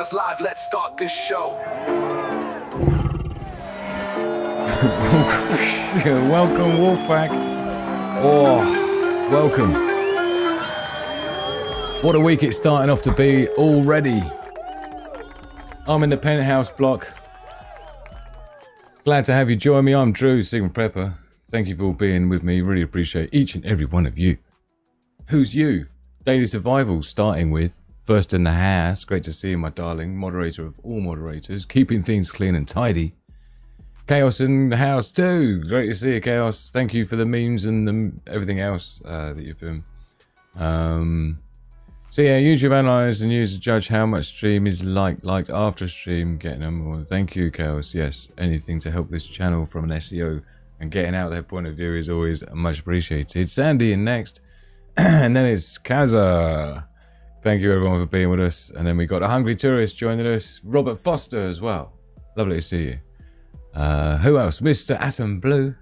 It's live, let's start this show. Welcome, Wolfpack. Oh, welcome. What a week it's starting off to be already. I'm in the penthouse block. Glad to have you join me. I'm Drew, Sigma Prepper. Thank you for all being with me. Really appreciate each and every one of you. Who's you? Daily Survival, starting with First in the House. Great to see you, my darling. Moderator of all moderators. Keeping things clean and tidy. Chaos in the house too. Great to see you, Chaos. Thank you for the memes and everything else that you've been. So yeah, YouTube analyze and use to judge how much stream is liked after stream. Getting them. Well, thank you, Chaos. Yes, anything to help this channel from an SEO and getting out their point of view is always much appreciated. Sandy in next, and then it's Kaza. Thank you everyone for being with us. And then we got a hungry tourist joining us, Robert Foster as well. Lovely to see you. Who else? Mr. Atom Blue.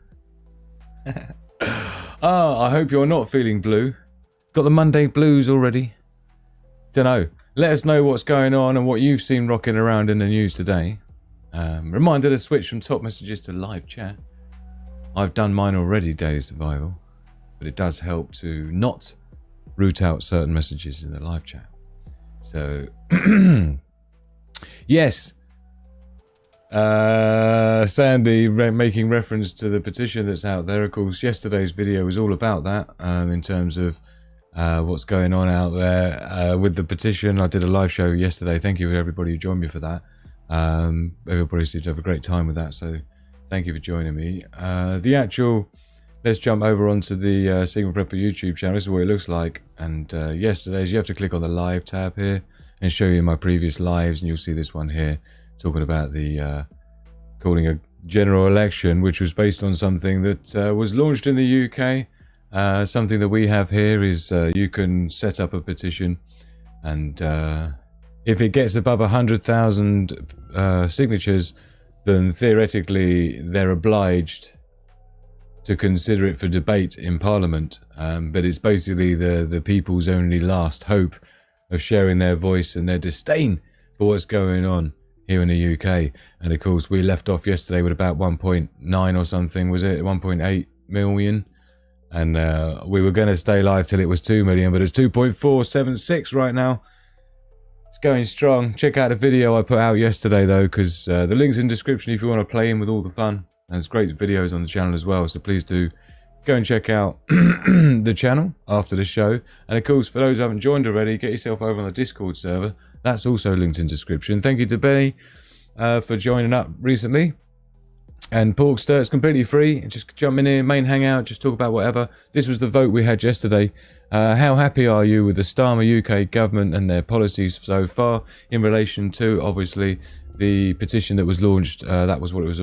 Oh, I hope you're not feeling blue. Got the Monday blues already? Dunno. Let us know what's going on and what you've seen rocking around in the news today. Reminder to switch from top messages to live chat. I've done mine already, Daily Survival, but it does help to not root out certain messages in the live chat. So, yes. Sandy making reference to the petition that's out there. Of course, yesterday's video was all about that in terms of what's going on out there with the petition. I did a live show yesterday. Thank you to everybody who joined me for that. Everybody seemed to have a great time with that, so thank you for joining me. Let's jump over onto the Sigma Prepper YouTube channel. This is what it looks like. And yesterday's, you have to click on the live tab here and show you my previous lives, and you'll see this one here talking about the calling a general election, which was based on something that was launched in the UK. Something that we have here is you can set up a petition, and if it gets above 100,000 signatures, then theoretically they're obliged to consider it for debate in Parliament. But it's basically the people's only last hope of sharing their voice and their disdain for what's going on here in the UK. And of course, we left off yesterday with about 1.9 or something, was it? 1.8 million. And we were going to stay live till it was 2 million, but it's 2.476 right now. It's going strong. Check out the video I put out yesterday, though, because the link's in the description if you want to play in with all the fun. There's great videos on the channel as well, so please do go and check out the channel after the show. And of course, for those who haven't joined already, get yourself over on the Discord server. That's also linked in the description. Thank you to Benny for joining up recently. And Porkster, it's completely free. Just jump in here, main hangout, just talk about whatever. This was the vote we had yesterday. How happy are you with the Starmer UK government and their policies so far in relation to, obviously, the petition that was launched? That was what it was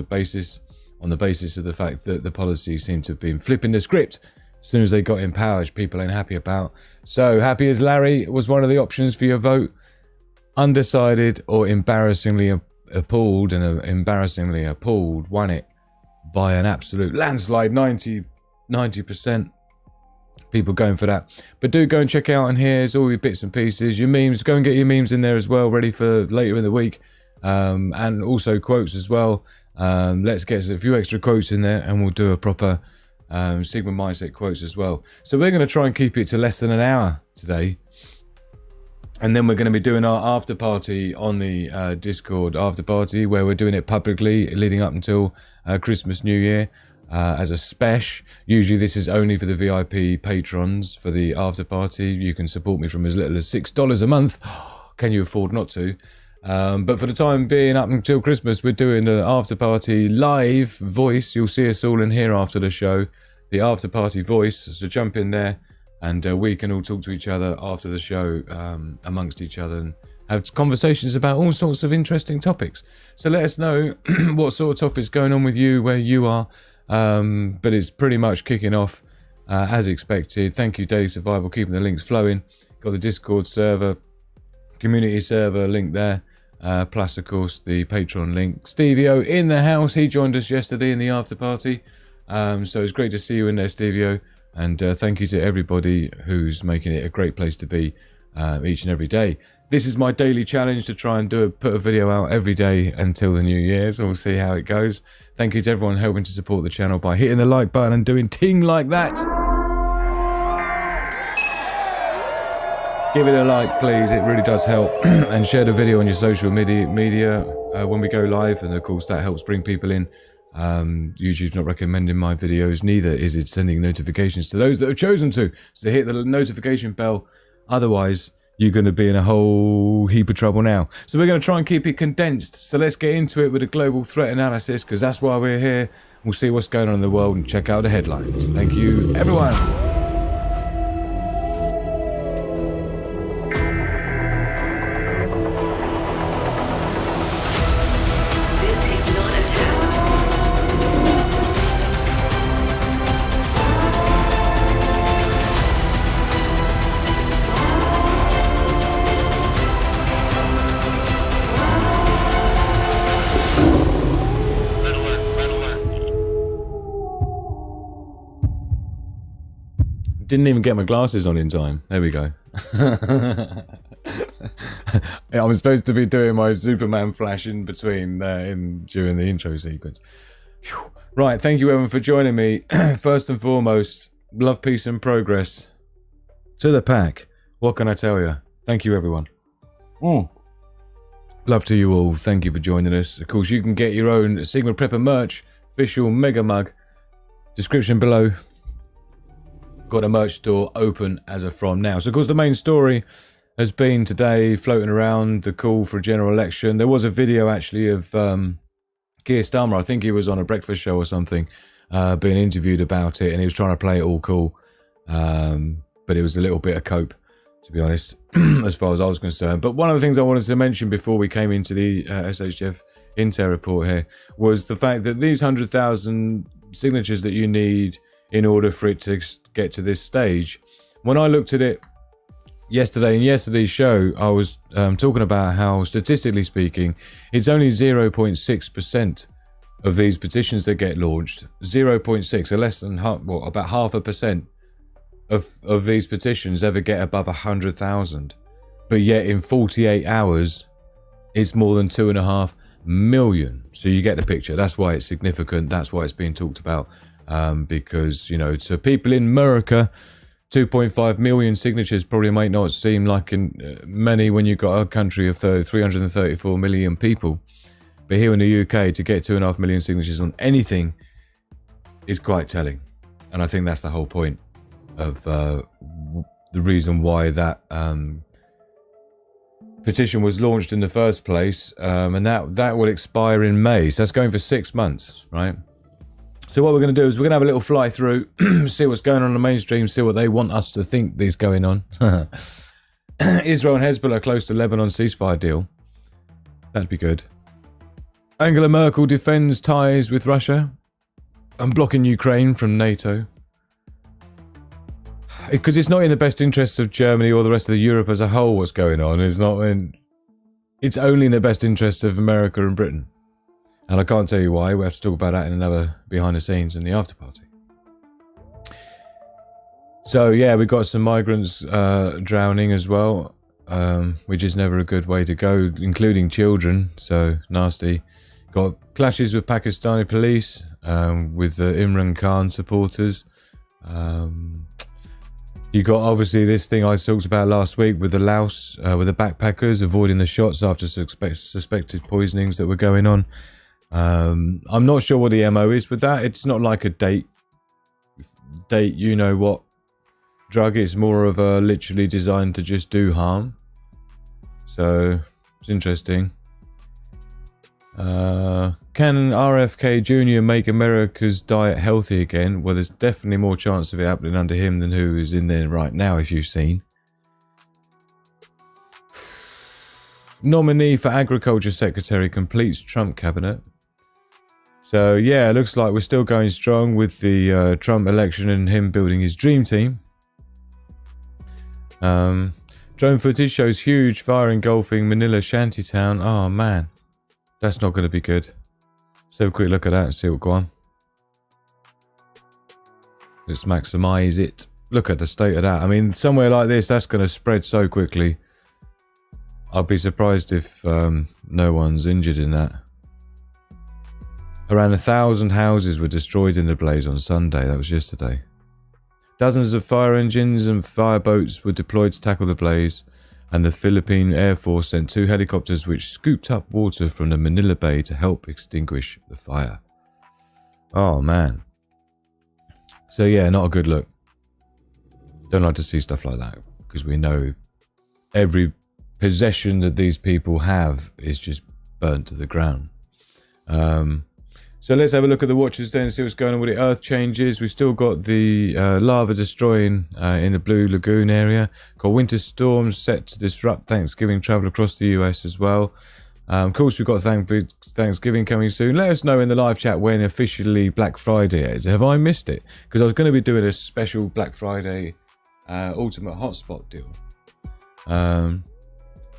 on the basis of the fact that the policy seemed to have been flipping the script as soon as they got in power, which people ain't happy about. So, happy as Larry was one of the options for your vote. Undecided or embarrassingly appalled, and embarrassingly appalled won it by an absolute landslide. 90% people going for that. But do go and check out, and here's all your bits and pieces, your memes. Go and get your memes in there as well, ready for later in the week, and also quotes as well. Let's get a few extra quotes in there, and we'll do a proper Sigma Mindset quotes as well. So we're going to try and keep it to less than an hour today. And then we're going to be doing our after party on the Discord after party, where we're doing it publicly leading up until Christmas, New Year, as a special. Usually this is only for the VIP patrons for the after party. You can support me from as little as $6 a month. Can you afford not to? But for the time being, up until Christmas, we're doing the after party live voice. You'll see us all in here after the show, the after party voice. So jump in there. And we can all talk to each other after the show, amongst each other, and have conversations about all sorts of interesting topics. So let us know what sort of topics going on with you, where you are. But it's pretty much kicking off as expected. Thank you, Daily Survival, keeping the links flowing. Got the Discord server, community server link there. Plus, of course, the Patreon link. Stevie-O in the house. He joined us yesterday in the after party. So it's great to see you in there, Stevie-O. And thank you to everybody who's making it a great place to be each and every day. This is my daily challenge to try and put a video out every day until the new year, so we'll see how it goes. Thank you to everyone helping to support the channel by hitting the like button and doing ting like that. Give it a like, please. It really does help. And share the video on your social media when we go live. And of course, that helps bring people in. YouTube's not recommending my videos, neither is it sending notifications to those that have chosen to. So hit the notification bell. Otherwise, you're going to be in a whole heap of trouble now. So we're going to try and keep it condensed. So let's get into it with a global threat analysis, because that's why we're here. We'll see what's going on in the world and check out the headlines. Thank you, everyone. Didn't even get my glasses on in time. There we go. I'm supposed to be doing my Superman flash in between during the intro sequence. Whew. Right, thank you everyone for joining me. First and foremost, love, peace and progress to the pack. What can I tell you? Thank you everyone. Love to you all. Thank you for joining us. Of course, you can get your own Sigma Prepper merch, official mega mug. Description below. Got a merch store open as of from now. So of course the main story has been today floating around the call for a general election. There was a video actually of Keir Starmer. I think he was on a breakfast show or something, being interviewed about it, and he was trying to play it all cool, but it was a little bit of cope, to be honest, as far as I was concerned. But one of the things I wanted to mention before we came into the SHTF Intel report here was the fact that these 100,000 signatures that you need in order for it to get to this stage. When I looked at it yesterday in yesterday's show, I was talking about how, statistically speaking, it's only 0.6% of these petitions that get launched. 0.6, so less than half, well, about 0.5% of these petitions ever get above 100,000. But yet in 48 hours, it's more than 2.5 million. So you get the picture. That's why it's significant. That's why it's being talked about. Because, you know, to people in America, 2.5 million signatures probably might not seem like many when you've got a country of 334 million people. But here in the UK, to get 2.5 million signatures on anything is quite telling. And I think that's the whole point of the reason why that petition was launched in the first place. And that will expire in May. So that's going for 6 months, right? So what we're going to do is we're going to have a little fly through, see what's going on in the mainstream, see what they want us to think is going on. Israel and Hezbollah close to Lebanon ceasefire deal. That'd be good. Angela Merkel defends ties with Russia and blocking Ukraine from NATO. Because it's not in the best interests of Germany or the rest of Europe as a whole what's going on. It's only in the best interests of America and Britain. And I can't tell you why. We have to talk about that in another behind the scenes in the after party. So yeah, we got some migrants drowning as well, which is never a good way to go, including children. So nasty. Got clashes with Pakistani police, with the Imran Khan supporters. You got obviously this thing I talked about last week with the Laos, with the backpackers avoiding the shots after suspected poisonings that were going on. I'm not sure what the MO is with that. It's not like a date you know what drug. It's more of a literally designed to just do harm. So it's interesting. Can RFK Jr. make America's diet healthy again? Well, there's definitely more chance of it happening under him than who is in there right now, if you've seen. Nominee for Agriculture Secretary completes Trump cabinet. So yeah, it looks like we're still going strong with the Trump election and him building his dream team. Drone footage shows huge fire engulfing Manila shantytown. Oh man, that's not going to be good. Let's have a quick look at that and see what's going on. Let's maximize it. Look at the state of that. I mean, somewhere like this, that's going to spread so quickly. I'll be surprised if no one's injured in that. Around 1,000 houses were destroyed in the blaze on Sunday. That was yesterday. Dozens of fire engines and fire boats were deployed to tackle the blaze, and the Philippine Air Force sent 2 helicopters which scooped up water from the Manila Bay to help extinguish the fire. Oh man. So yeah, not a good look. Don't like to see stuff like that, because we know every possession that these people have is just burnt to the ground. So let's have a look at the watches then, see what's going on with the earth changes. We've still got the lava destroying in the Blue Lagoon area. Got winter storms set to disrupt Thanksgiving travel across the US as well. Of course, we've got Thanksgiving coming soon. Let us know in the live chat when officially Black Friday is. Have I missed it? Because I was going to be doing a special Black Friday Ultimate Hotspot deal.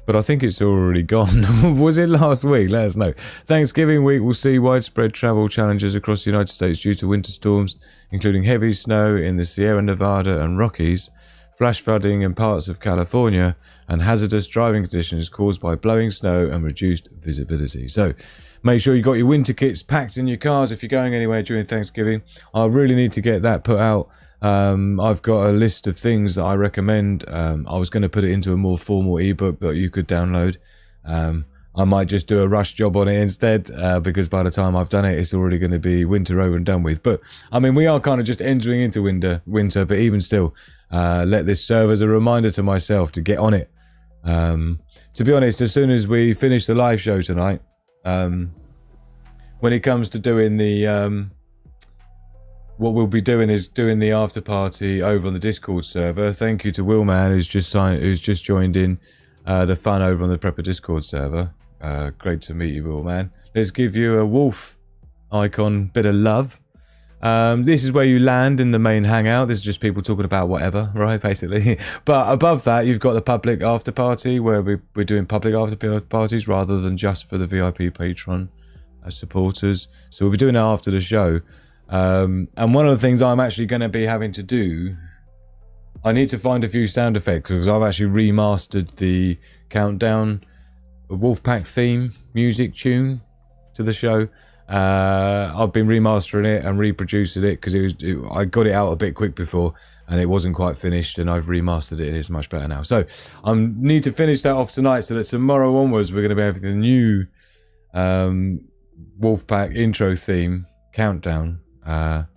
But I think it's already gone. Was it last week? Let us know. Thanksgiving week will see widespread travel challenges across the United States due to winter storms, including heavy snow in the Sierra Nevada and Rockies, flash flooding in parts of California, and hazardous driving conditions caused by blowing snow and reduced visibility. So make sure you got your winter kits packed in your cars if you're going anywhere during Thanksgiving. I really need to get that put out. I've got a list of things that I recommend. I was going to put it into a more formal ebook that you could download. I might just do a rush job on it instead, because by the time I've done it, it's already going to be winter over and done with. But I mean, we are kind of just entering into winter, but even still, let this serve as a reminder to myself to get on it. To be honest, as soon as we finish the live show tonight, when it comes to doing the what we'll be doing is doing the after party over on the Discord server. Thank you to Willman who's just joined in the fun over on the Prepper Discord server. Great to meet you, Willman. Let's give you a wolf icon, bit of love. This is where you land in the main hangout. This is just people talking about whatever, right, basically. But above that, you've got the public after party where we're doing public after parties rather than just for the VIP patron supporters. So we'll be doing that after the show. And one of the things I'm actually going to be having to do, I need to find a few sound effects because I've actually remastered the countdown Wolfpack theme music tune to the show. I've been remastering it and reproducing it because I got it out a bit quick before and it wasn't quite finished, and I've remastered it and it's much better now. So I need to finish that off tonight so that tomorrow onwards we're going to be having the new Wolfpack intro theme countdown.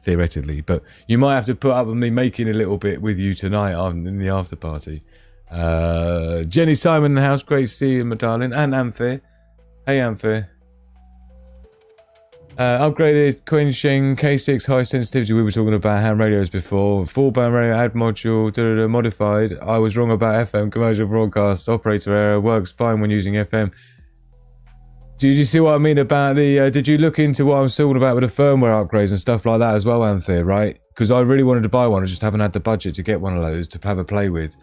Theoretically, but you might have to put up with me making a little bit with you tonight in the after party. Jenny Simon in the house, great to see you, my darling, and Amphere. Hey Amphere. Upgraded Quenching K6 high sensitivity. We were talking about ham radios before. Full band radio add module modified. I was wrong about FM commercial broadcast operator error, works fine when using FM. Did you see what I mean about the, did you look into what I'm talking about with the firmware upgrades and stuff like that as well, Amphere, right? Because I really wanted to buy one, I just haven't had the budget to get one of those to have a play with.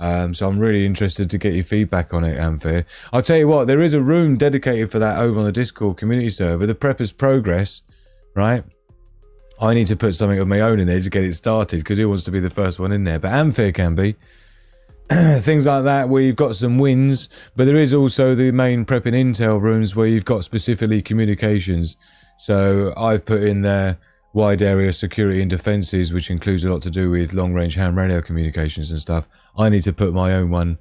So I'm really interested to get your feedback on it, Amphere. I'll tell you what, there is a room dedicated for that over on the Discord community server, the Preppers Progress, right? I need to put something of my own in there to get it started, because who wants to be the first one in there? But Amphere can be. Things like that where you've got some wins, but there is also the main prepping intel rooms where you've got specifically communications. So I've put in there wide area security and defenses, which includes a lot to do with long range ham radio communications and stuff. I need to put my own one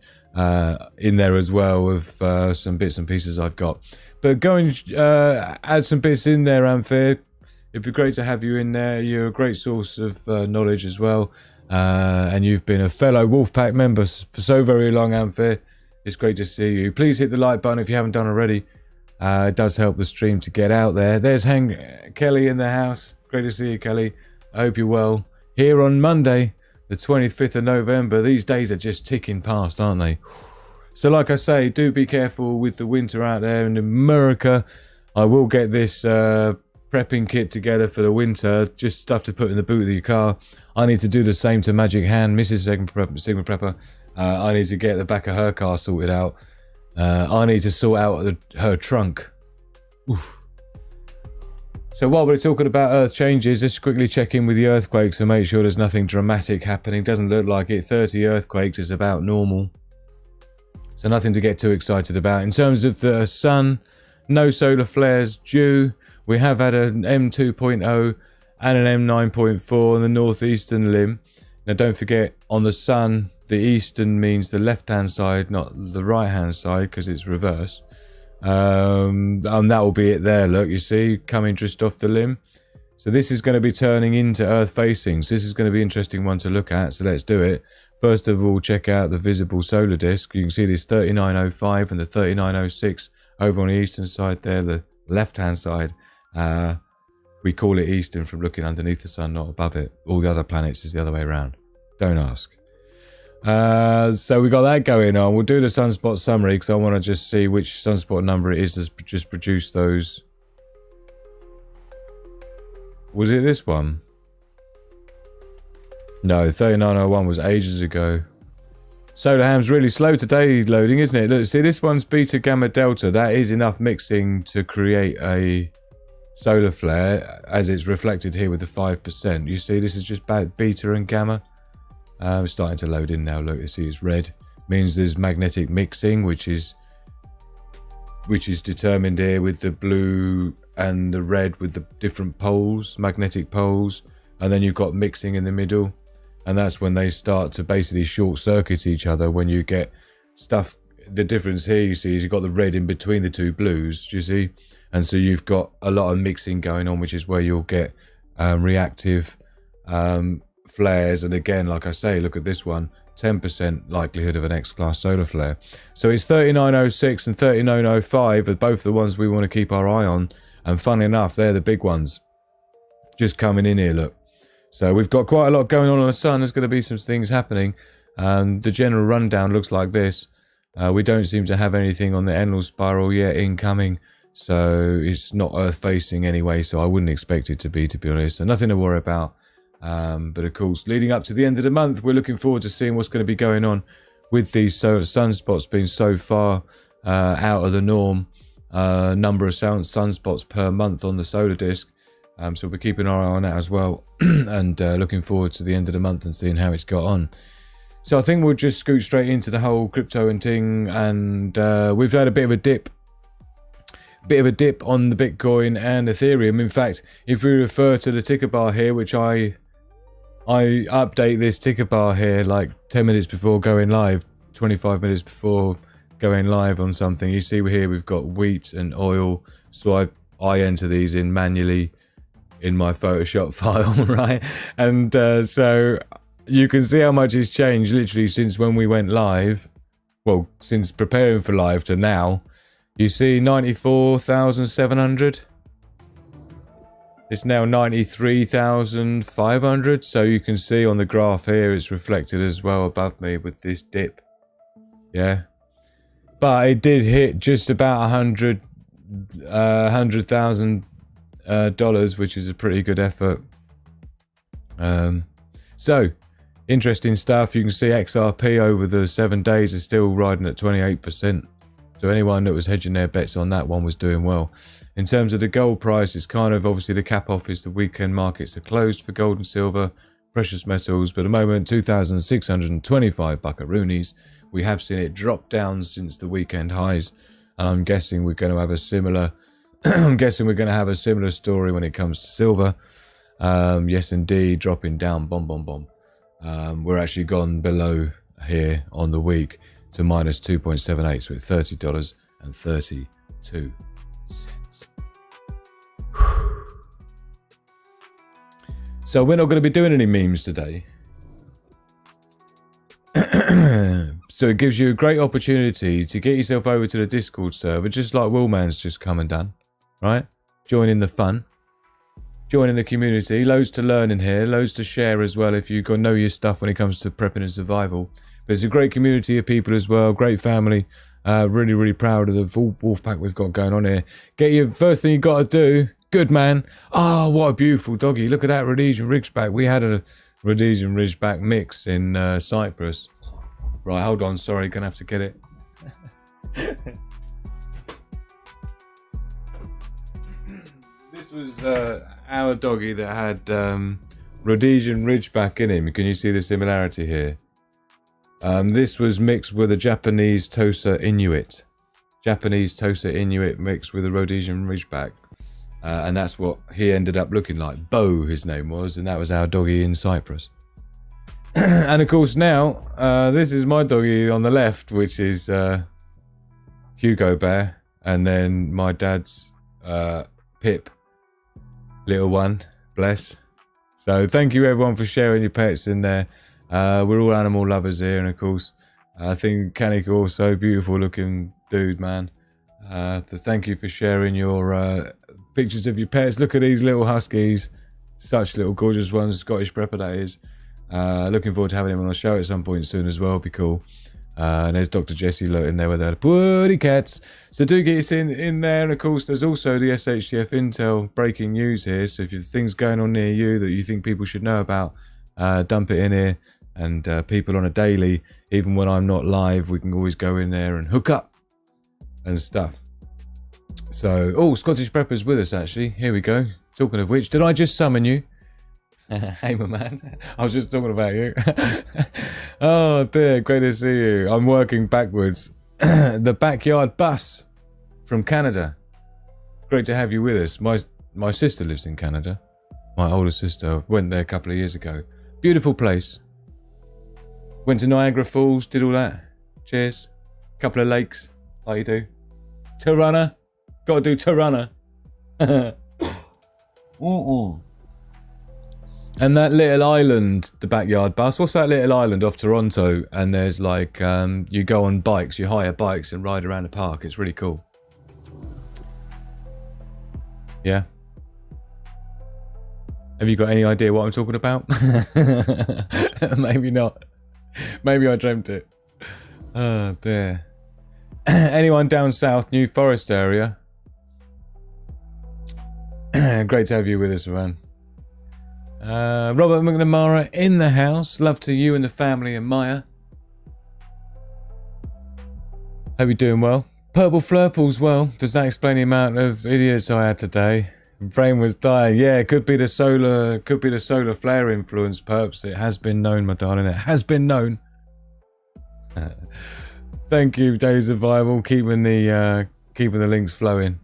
in there as well with some bits and pieces I've got. But go and add some bits in there, Amphere. It'd be great to have you in there. You're a great source of knowledge as well. And you've been a fellow Wolfpack member for so very long, Amphere. It's great to see you. Please hit the like button if you haven't done already. It does help the stream to get out there. There's Kelly in the house. Great to see you, Kelly. I hope you're well. Here on Monday, the 25th of November. These days are just ticking past, aren't they? So like I say, do be careful with the winter out there in America. I will get this prepping kit together for the winter. Just stuff to put in the boot of your car. I need to do the same to Magic Hand, Mrs. Sigma Prepper. I need to get the back of her car sorted out. I need to sort out her trunk. Oof. So while we're talking about earth changes, let's quickly check in with the earthquakes and make sure there's nothing dramatic happening. Doesn't look like it. 30 earthquakes is about normal. So nothing to get too excited about. In terms of the sun, no solar flares due. We have had an M2.0 and an M9.4 on the northeastern limb. Now don't forget, on the sun, the eastern means the left-hand side, not the right-hand side, because it's reversed. And that will be it there, look, you see, coming just off the limb. So this is going to be turning into Earth facing. So this is going to be an interesting one to look at. So let's do it. First of all, check out the visible solar disk. You can see this 3905 and the 3906 over on the eastern side there, the left-hand side. We call it eastern from looking underneath the sun, not above it. All the other planets is the other way around. Don't ask. So we got that going on. We'll do the sunspot summary because I want to just see which sunspot number it is that's just produced those. Was it this one? No, 3901 was ages ago. Solar ham's really slow today loading, isn't it? Look, see, this one's beta, gamma, delta. That is enough mixing to create a solar flare, as it's reflected here with the 5%. You see, this is just beta and gamma. It's starting to load in now. Look, you see it's red. Means there's magnetic mixing, which is determined here with the blue and the red with the different poles, magnetic poles. And then you've got mixing in the middle. And that's when they start to basically short circuit each other. When you get stuff, the difference here you see is you've got the red in between the two blues, do you see? And so you've got a lot of mixing going on, which is where you'll get reactive flares. And again, like I say, look at this one, 10% likelihood of an X-class solar flare. So it's 3906 and 3905 are both the ones we want to keep our eye on. And funny enough, they're the big ones. Just coming in here, look. So we've got quite a lot going on the sun. There's going to be some things happening. The general rundown looks like this. We don't seem to have anything on the Enlil spiral yet incoming. So it's not Earth facing anyway. So I wouldn't expect it to be honest. So nothing to worry about. But of course, leading up to the end of the month, we're looking forward to seeing what's going to be going on with these sunspots being so far out of the norm. Number of sunspots per month on the solar disk. So we're keeping our eye on that as well. And looking forward to the end of the month and seeing how it's got on. So I think we'll just scoot straight into the whole crypto and thing. And we've had a bit of a dip. On the Bitcoin and Ethereum. In fact, if we refer to the ticker bar here, which I update this ticker bar here like 10 minutes before going live, 25 minutes before going live on something. You see here we've got wheat and oil. So I enter these in manually in my Photoshop file, right? And so you can see how much has changed literally since when we went live. Well, since preparing for live to now. You see 94,700. It's now 93,500. So you can see on the graph here, it's reflected as well above me with this dip. Yeah. But it did hit just about $100,000, which is a pretty good effort. So interesting stuff. You can see XRP over the 7 days is still riding at 28%. So anyone that was hedging their bets on that one was doing well. In terms of the gold price, it's kind of obviously the cap off is the weekend markets are closed for gold and silver, precious metals. But at the moment, 2,625 buckaroonies. We have seen it drop down since the weekend highs. And I'm guessing we're going to have a similar story when it comes to silver. Yes, indeed, dropping down, bomb. We're actually gone below here on the week to minus 2.78, so at $30.32. So we're not going to be doing any memes today. So it gives you a great opportunity to get yourself over to the Discord server, just like Willman's just come and done, right? Joining the fun, joining the community. Loads to learn in here, loads to share as well if you know your stuff when it comes to prepping and survival. There's a great community of people as well, great family. Really proud of the wolf pack we've got going on here. Get your first thing you got to do. Good man. Oh, what a beautiful doggy. Look at that Rhodesian Ridgeback. We had a Rhodesian Ridgeback mix in Cyprus. Right, hold on. Sorry, gonna have to get it. This was our doggy that had Rhodesian Ridgeback in him. Can you see the similarity here? This was mixed with a Japanese Tosa Inuit. Japanese Tosa Inuit mixed with a Rhodesian Ridgeback. And that's what he ended up looking like. Bo, his name was, and that was our doggy in Cyprus. And of course now, this is my doggy on the left, which is Hugo Bear. And then my dad's Pip, little one, bless. So thank you everyone for sharing your pets in there. We're all animal lovers here, and of course, I think Kanik also beautiful looking dude, man. Thank you for sharing your pictures of your pets. Look at these little huskies, such little gorgeous ones. Scottish Prepper, that is. Looking forward to having him on the show at some point soon as well. Be cool. And there's Dr. Jessie in there with her putty cats. So do get us in there. And of course, there's also the SHTF Intel breaking news here. So if there's things going on near you that you think people should know about, dump it in here. And people on a daily, even when I'm not live, we can always go in there and hook up and stuff. So, oh, Scottish Prepper's with us actually. Here we go. Talking of which, did I just summon you? Hey, my man. I was just talking about you. Oh, dear. Great to see you. I'm working backwards. The backyard bus from Canada. Great to have you with us. My sister lives in Canada. My older sister went there a couple of years ago. Beautiful place. Went to Niagara Falls, did all that. Cheers. Couple of lakes, like you do. Tirana. Got to do Tirana. And that little island, the backyard bus. What's that little island off Toronto? And there's like, you go on bikes, you hire bikes and ride around the park. It's really cool. Yeah. Have you got any idea what I'm talking about? Maybe not. Maybe I dreamt it. Oh, dear. Anyone down south, New Forest area? Great to have you with us, man. Robert McNamara in the house. Love to you and the family and Maya. Hope you're doing well. Purple Flurples, well, does that explain the amount of idiots I had today? Brain was dying. Yeah, it could be the solar flare influence, perps. It has been known, my darling. It has been known. Thank you, Days of Bible, keeping the links flowing.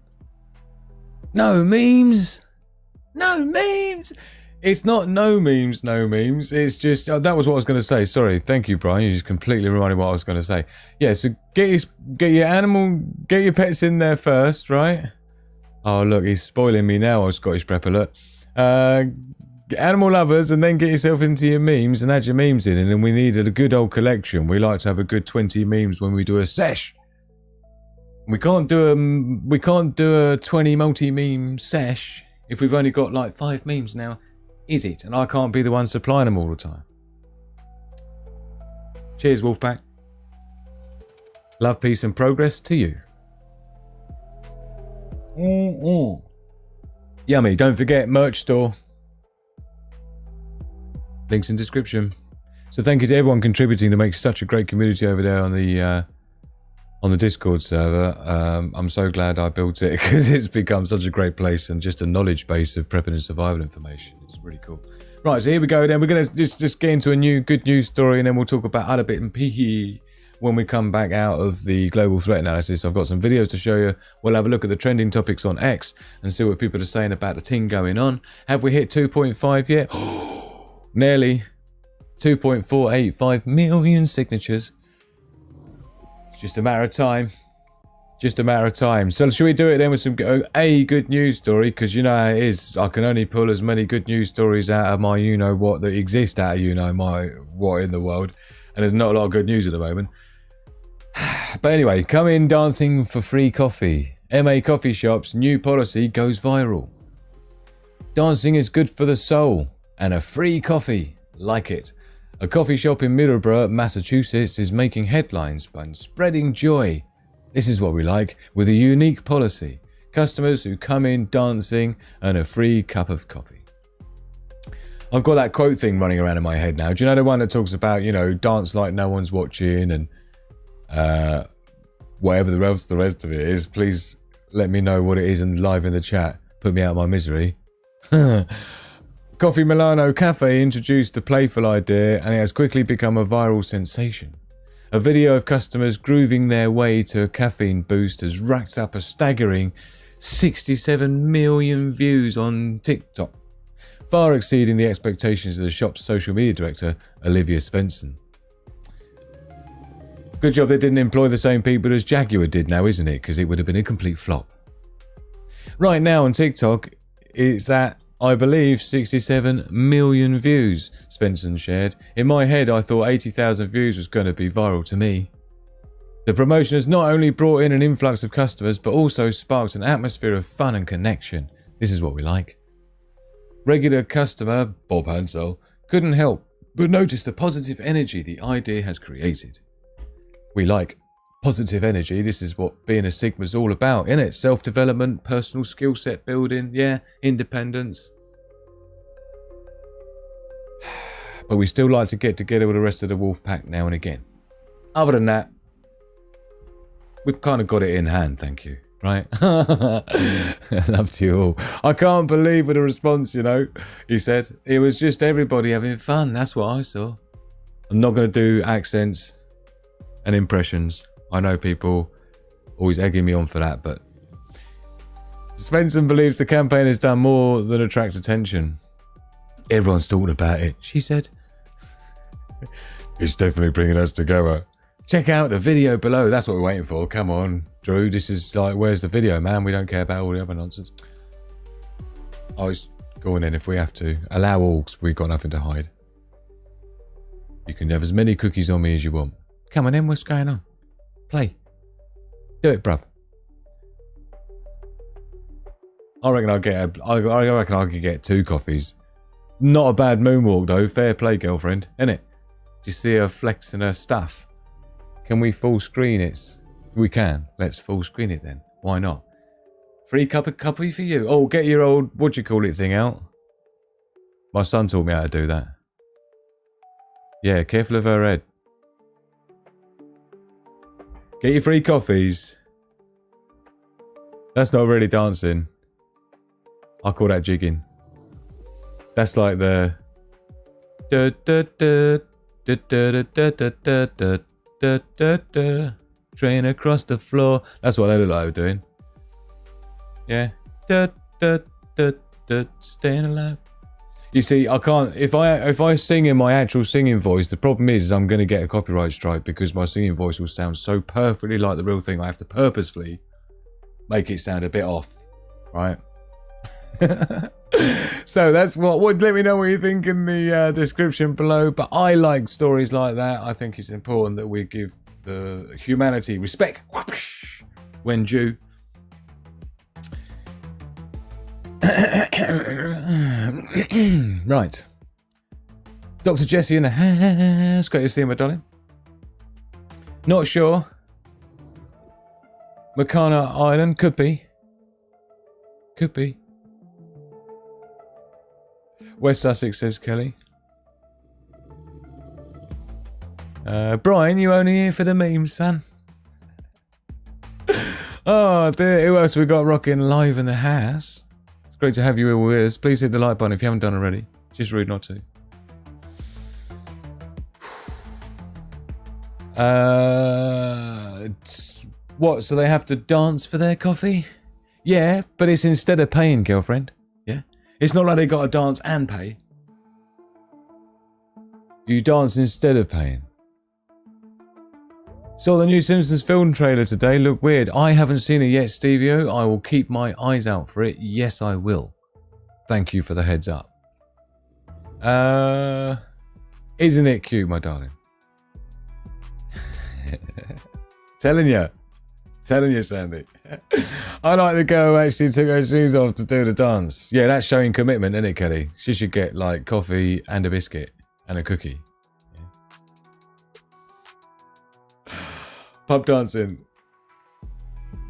No memes. No memes. It's not no memes. It's just that was what I was going to say. Sorry, thank you, Brian. You just completely reminded what I was going to say. Yeah, so get your pets in there first, right? Oh look, he's spoiling me now. Oh, Scottish Prepper, look. Animal lovers, and then get yourself into your memes and add your memes in. And then we needed a good old collection. We like to have a good 20 memes when we do a sesh. We can't do a 20 multi-meme sesh if we've only got like 5 memes now. Is it? And I can't be the one supplying them all the time. Cheers, Wolfpack. Love, peace, and progress to you. Yummy. Don't forget, merch store. Links in description. So thank you to everyone contributing to make such a great community over there on the Discord server. I'm so glad I built it because it's become such a great place and just a knowledge base of prepping and survival information. It's really cool. Right, so here we go then. We're going to just get into a new good news story, and then we'll talk about other bit and pee when we come back out of the global threat analysis. I've got some videos to show you. We'll have a look at the trending topics on X and see what people are saying about the thing going on. Have we hit 2.5 yet? Nearly 2.485 million signatures. It's just a matter of time. Just a matter of time. So should we do it then with some good news story? Because you know how it is. I can only pull as many good news stories out of my you-know-what that exist out of you-know-my-what in the world. And there's not a lot of good news at the moment. But anyway, come in dancing for free coffee. MA Coffee Shop's new policy goes viral. Dancing is good for the soul. And a free coffee. Like it. A coffee shop in Middleborough, Massachusetts is making headlines by spreading joy. This is what we like, with a unique policy. Customers who come in dancing and a free cup of coffee. I've got that quote thing running around in my head now. Do you know the one that talks about, you know, dance like no one's watching and whatever the rest of it is? Please let me know what it is and live in the chat. Put me out of my misery. Coffee Milano Cafe introduced a playful idea and it has quickly become a viral sensation. A video of customers grooving their way to a caffeine boost has racked up a staggering 67 million views on TikTok, far exceeding the expectations of the shop's social media director, Olivia Svensson. Good job they didn't employ the same people as Jaguar did now, isn't it? Because it would have been a complete flop. Right now on TikTok, it's at, I believe, 67 million views, Svensson shared. In my head, I thought 80,000 views was going to be viral to me. The promotion has not only brought in an influx of customers, but also sparked an atmosphere of fun and connection. This is what we like. Regular customer, Bob Hansel, couldn't help but notice the positive energy the idea has created. We like positive energy. This is what being a Sigma's all about, innit? Self-development, personal skill set building, yeah, independence. But we still like to get together with the rest of the wolf pack now and again. Other than that, we've kind of got it in hand, thank you, right? Love to you all. I can't believe with the response, you know, he said. It was just everybody having fun. That's what I saw. I'm not going to do accents and impressions. I know people always egging me on for that, but Svensson believes the campaign has done more than attract attention. Everyone's talking about it, she said. It's definitely bringing us together. Check out the video below. That's what we're waiting for. Come on, Drew. This is like, where's the video, man? We don't care about all the other nonsense. I was going in if we have to. Allow all, because we've got nothing to hide. You can have as many cookies on me as you want. Come on in, what's going on? Play. Do it, bruv. I reckon I could get 2 coffees. Not a bad moonwalk though. Fair play, girlfriend, innit? Do you see her flexing her stuff? Can we full screen it? We can. Let's full screen it then. Why not? Free cup of coffee for you. Oh, get your old thing out. My son taught me how to do that. Yeah, careful of her head. Get your free coffees. That's not really dancing. I call that jigging. That's like the train across the floor. That's what they look like doing. Yeah. Staying alive. You see, I can't. If I sing in my actual singing voice, the problem is I'm going to get a copyright strike because my singing voice will sound so perfectly like the real thing. I have to purposefully make it sound a bit off, right? So that's what. Let me know what you think in the description below. But I like stories like that. I think it's important that we give the humanity respect when due. Right. Dr. Jessie in the house. Great to see you, my darling. Not sure. Makana Island. Could be. Could be. West Sussex, says Kelly. Brian, you only here for the memes, son? Oh dear, who else we got rocking live in the house? It's great to have you with us. Please hit the like button if you haven't done already. Just rude not to. What, so they have to dance for their coffee? Yeah, but it's instead of paying, girlfriend. Yeah? It's not like they got to dance and pay. You dance instead of paying. Saw the new Simpsons film trailer today. Look weird. I haven't seen it yet, Stevio. I will keep my eyes out for it. Yes, I will. Thank you for the heads up. Isn't it cute, my darling? Telling you, Sandy. I like the girl who actually took her shoes off to do the dance. Yeah, that's showing commitment, isn't it, Kelly? She should get like coffee and a biscuit and a cookie. Pub dancing.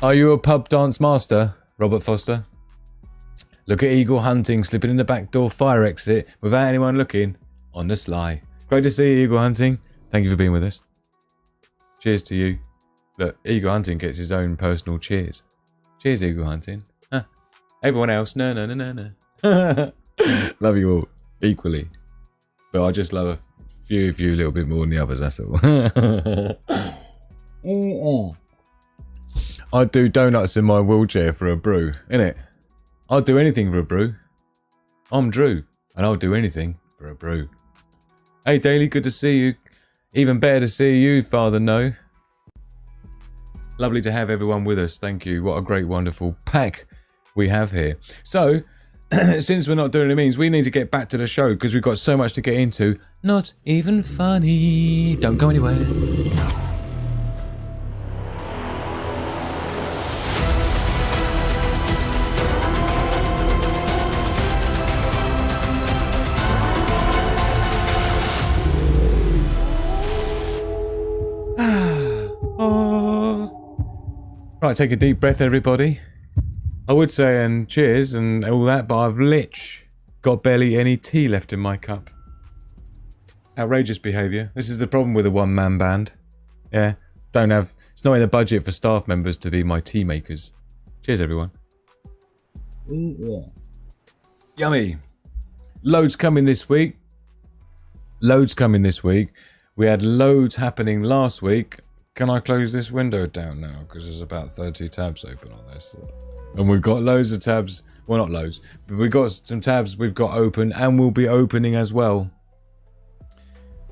Are you a pub dance master, Robert Foster? Look at eagle hunting, slipping in the back door fire exit without anyone looking, on the sly. Great to see you, eagle hunting. Thank you for being with us. Cheers to you. Look, eagle hunting gets his own personal cheers. Cheers, eagle hunting. Huh. Everyone else, no. Love you all equally. But I just love a few a little bit more than the others, that's all. I'd do donuts in my wheelchair for a brew, innit? I'd do anything for a brew. I'm Drew, and I'll do anything for a brew. Hey Daily, good to see you. Even better to see you, Father No. Lovely to have everyone with us, thank you. What a great, wonderful pack we have here. So, since we're not doing the memes, we need to get back to the show because we've got so much to get into. Not even funny. Don't go anywhere. Right, take a deep breath, everybody. I would say and cheers and all that, but I've got barely any tea left in my cup. Outrageous behaviour. This is the problem with a one-man band. Yeah, it's not in the budget for staff members to be my tea makers. Cheers, everyone. Yummy. Loads coming this week. We had loads happening last week. Can I close this window down now? Because there's about 30 tabs open on this. And we've got loads of tabs. Well, not loads. But we've got some tabs we've got open and we'll be opening as well.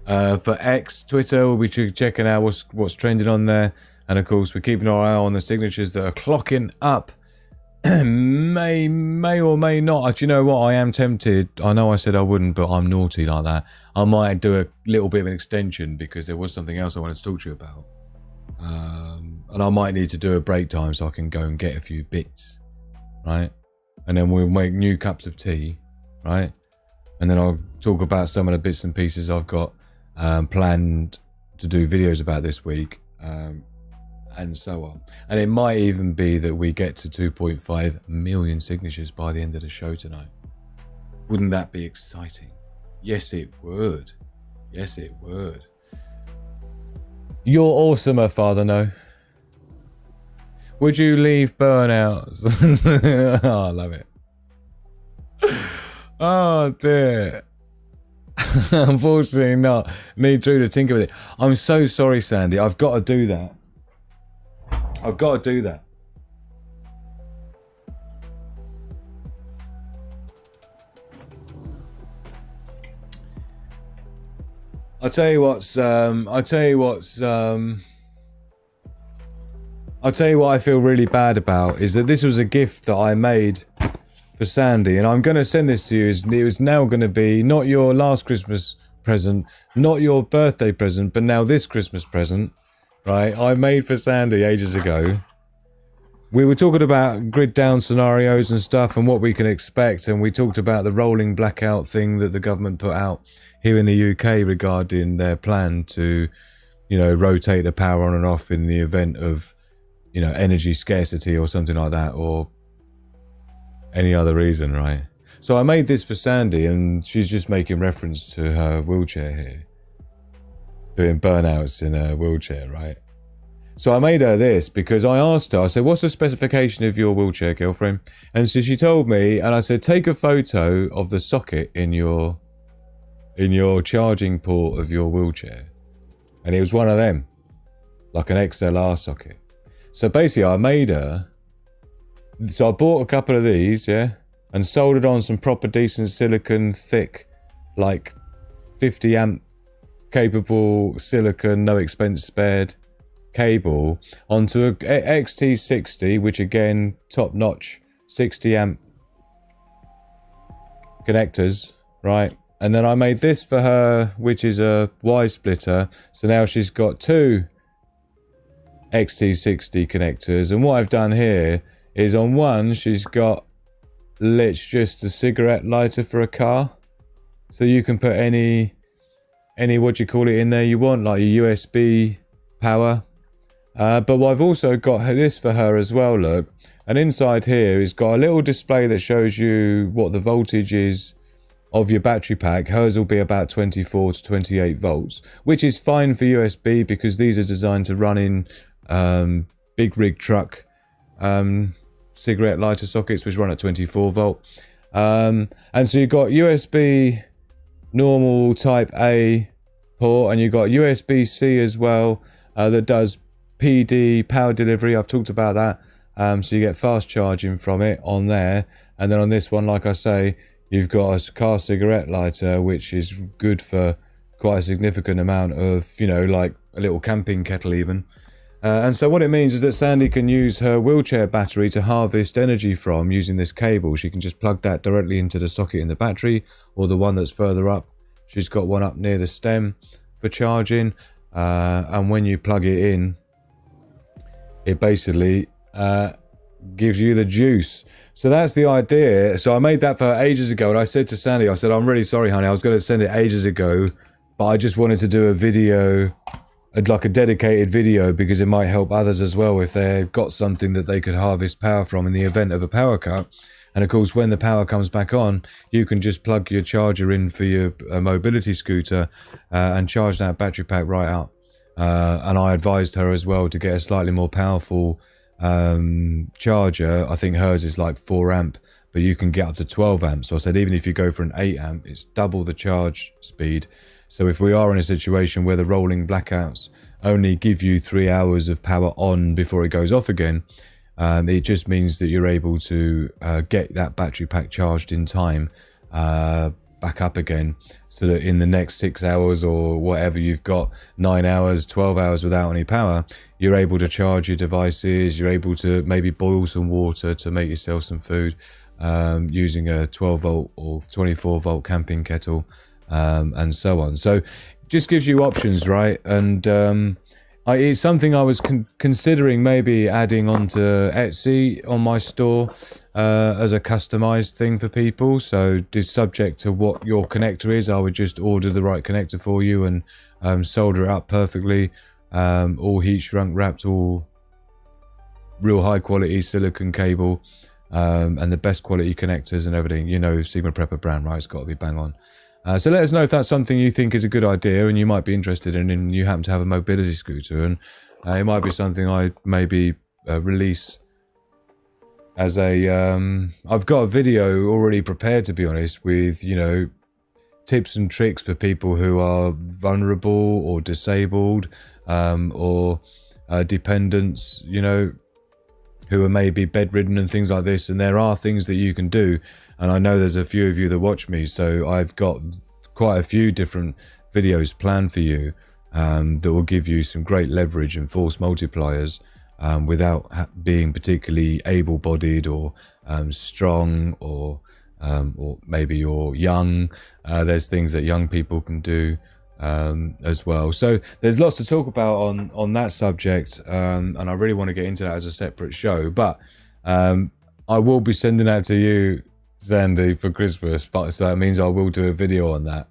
For X, Twitter, we'll be checking out what's trending on there. And of course, we're keeping our eye on the signatures that are clocking up. may or may not. Do you know what? I am tempted. I know I said I wouldn't, but I'm naughty like that. I might do a little bit of an extension because there was something else I wanted to talk to you about. And I might need to do a break time so I can go and get a few bits, right? And then we'll make new cups of tea, right? And then I'll talk about some of the bits and pieces I've got planned to do videos about this week, and so on. And it might even be that we get to 2.5 million signatures by the end of the show tonight. Wouldn't that be exciting? Yes, it would. Yes, it would. You're awesomer, Father No. Would you leave burnouts? Oh, I love it. Oh, dear. Unfortunately not. Need Drew to tinker with it. I'm so sorry, Sandy. I've got to do that. I'll tell you what I feel really bad about is that this was a gift that I made for Sandy, and I'm going to send this to you. It was now going to be not your last Christmas present, not your birthday present, but now this Christmas present, right? I made for Sandy ages ago. We were talking about grid down scenarios and stuff and what we can expect, and we talked about the rolling blackout thing that the government put out here in the UK regarding their plan to, rotate the power on and off in the event of, energy scarcity or something like that, or any other reason, right? So I made this for Sandy, and she's just making reference to her wheelchair here, doing burnouts in her wheelchair, right? So I made her this because I asked her, I said, what's the specification of your wheelchair, girlfriend? And so she told me, and I said, take a photo of the socket in your charging port of your wheelchair. And it was one of them, like an XLR socket. So basically I made her, so I bought a couple of these, yeah, and soldered on some proper decent silicon thick, like 50 amp capable silicon, no expense spared cable onto a XT60, which again, top notch 60 amp connectors, right? And then I made this for her, which is a Y splitter. So now she's got two XT60 connectors. And what I've done here is on one, she's got just a cigarette lighter for a car. So you can put any what you call it in there you want, like your USB power. But I've also got this for her as well, look. And inside here is got a little display that shows you what the voltage is of your battery pack. Hers will be about 24 to 28 volts, which is fine for USB because these are designed to run in big rig truck cigarette lighter sockets, which run at 24 volt. And so you've got USB normal type A port, and you've got USB-C as well that does PD, power delivery. I've talked about that. So you get fast charging from it on there. And then on this one, like I say, you've got a car cigarette lighter, which is good for quite a significant amount of, you know, like a little camping kettle even. And so what it means is that Sandy can use her wheelchair battery to harvest energy from using this cable. She can just plug that directly into the socket in the battery, or the one that's further up. She's got one up near the stem for charging. And when you plug it in, it basically gives you the juice. So that's the idea. So I made that for ages ago, and I said to Sandy, I said, I'm really sorry, honey, I was going to send it ages ago, but I just wanted to do a video, like a dedicated video, because it might help others as well if they've got something that they could harvest power from in the event of a power cut. And of course, when the power comes back on, you can just plug your charger in for your mobility scooter and charge that battery pack right up. And I advised her as well to get a slightly more powerful charger. I think hers is like 4 amp, but you can get up to 12 amps. So I said, even if you go for an 8 amp, it's double the charge speed. So if we are in a situation where the rolling blackouts only give you 3 hours of power on before it goes off again, it just means that you're able to get that battery pack charged in time back up again, so that in the next 6 hours or whatever you've got, 9 hours, 12 hours without any power, you're able to charge your devices, you're able to maybe boil some water to make yourself some food using a 12 volt or 24 volt camping kettle, and so on. So just gives you options, right? And it's something I was considering maybe adding onto Etsy on my store as a customized thing for people. So just subject to what your connector is, I would just order the right connector for you and solder it up perfectly, all heat shrunk wrapped, all real high quality silicon cable, and the best quality connectors and everything. You know, Sigma Prepper brand, right? It's got to be bang on. So let us know if that's something you think is a good idea and you might be interested in, and you happen to have a mobility scooter, and it might be something I maybe release as a I've got a video already prepared, to be honest, with, you know, tips and tricks for people who are vulnerable or disabled, or dependents, you know, who are maybe bedridden and things like this. And there are things that you can do, and I know there's a few of you that watch me, so I've got quite a few different videos planned for you that will give you some great leverage and force multipliers without being particularly able-bodied or strong, or maybe you're young. There's things that young people can do as well. So there's lots to talk about on that subject, and I really want to get into that as a separate show, but I will be sending that to you, Sandy, for Christmas, but so that means I will do a video on that.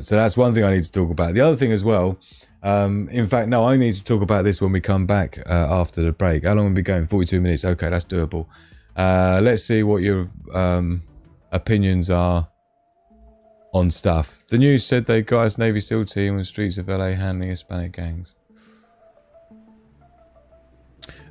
So that's one thing I need to talk about. The other thing as well, in fact, no, I need to talk about this when we come back after the break. How long will we be going? 42 minutes. Okay, that's doable. Let's see what your opinions are on stuff. The news said they got us Navy SEAL team on the streets of LA handling Hispanic gangs.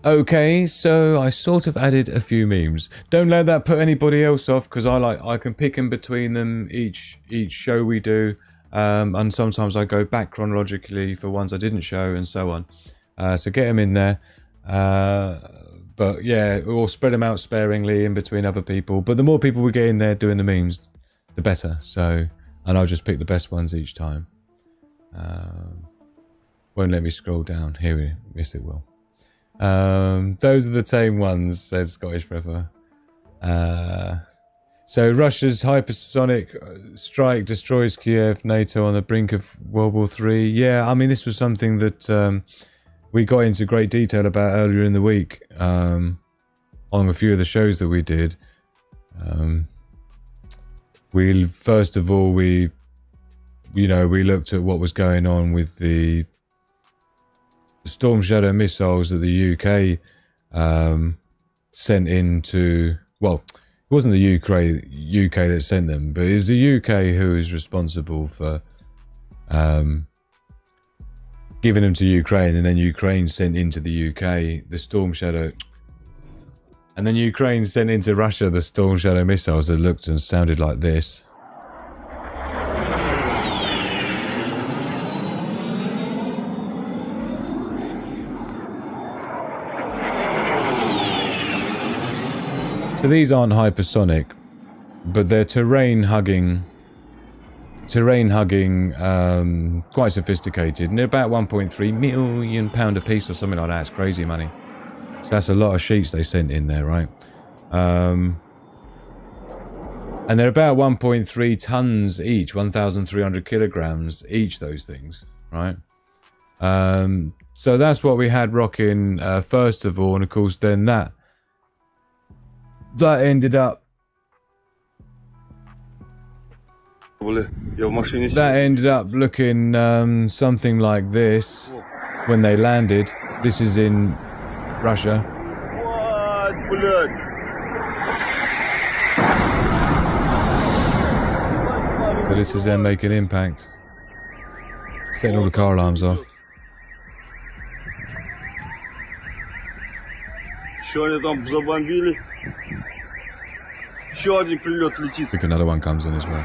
Okay, so I sort of added a few memes. Don't let that put anybody else off, because I can pick in between them each show we do, and sometimes I go back chronologically for ones I didn't show and so on. So get them in there, but yeah, we'll spread them out sparingly in between other people. But the more people we get in there doing the memes, the better. So, and I'll just pick the best ones each time. Won't let me scroll down. Here we yes, it will. Those are the tame ones, said Scottish Prepper. So Russia's hypersonic strike destroys Kiev, NATO on the brink of World War III. Yeah, I mean, this was something that we got into great detail about earlier in the week on a few of the shows that we did. First of all, we looked at what was going on with the Storm Shadow missiles that the UK sent into, well, it wasn't the UK that sent them, but it was the UK who is responsible for giving them to Ukraine, and then Ukraine sent into the UK the Storm Shadow, and then Ukraine sent into Russia the Storm Shadow missiles that looked and sounded like this. So these aren't hypersonic, but they're terrain hugging, quite sophisticated, and they're about 1.3 million pound a piece or something like that. It's crazy money. So that's a lot of sheets they sent in there, right? And they're about 1.3 tons each, 1,300 kilograms each, those things, right? So that's what we had rocking first of all, and of course then that ended up looking something like this when they landed. This is in Russia. So this is them making impact, setting all the car alarms off. I think another one comes in as well.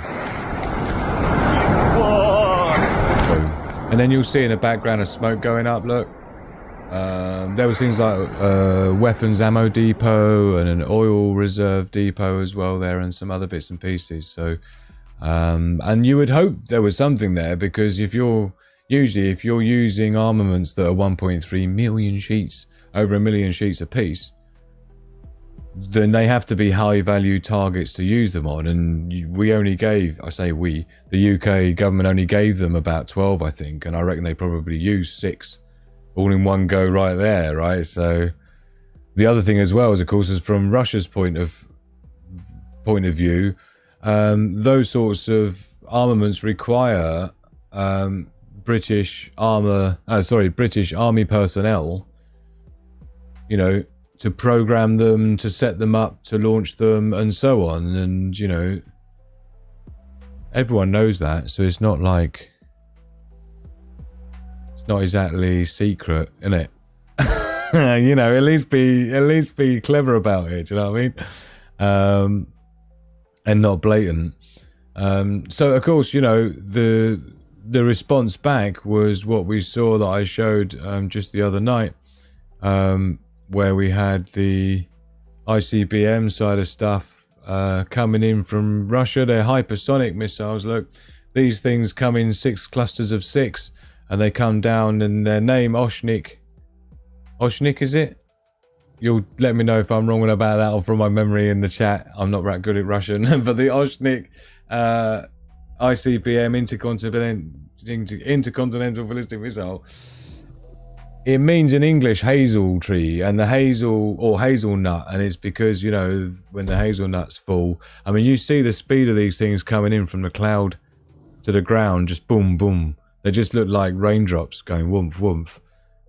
Boom. And then you'll see in the background a smoke going up, look. There was things like weapons ammo depot and an oil reserve depot as well there, and some other bits and pieces. So, and you would hope there was something there, because if you're using armaments that are 1.3 million sheets, over 1 million sheets a piece, then they have to be high value targets to use them on. And we only gave, I say we, the UK government only gave them about 12, I think, and I reckon they probably used 6 all in one go right there, right? So the other thing as well is, of course, is from Russia's point of view, those sorts of armaments require British army personnel, you know, to program them, to set them up, to launch them, and so on. And, you know, everyone knows that, so it's not like, it's not exactly secret, innit? You know, at least be clever about it, you know what I mean? And not blatant. So of course, you know, the response back was what we saw that I showed just the other night, where we had the ICBM side of stuff coming in from Russia. They're hypersonic missiles. Look, these things come in 6 clusters of 6, and they come down, and their name, Oshnik, is it? You'll let me know if I'm wrong about that or from my memory in the chat. I'm not that good at Russian. But the Oshnik ICBM intercontinental ballistic missile, it means in English hazel tree, and the hazel or hazelnut, and it's because, you know, when the hazelnuts fall, I mean, you see the speed of these things coming in from the cloud to the ground, just boom, boom. They just look like raindrops going woomph, woomph,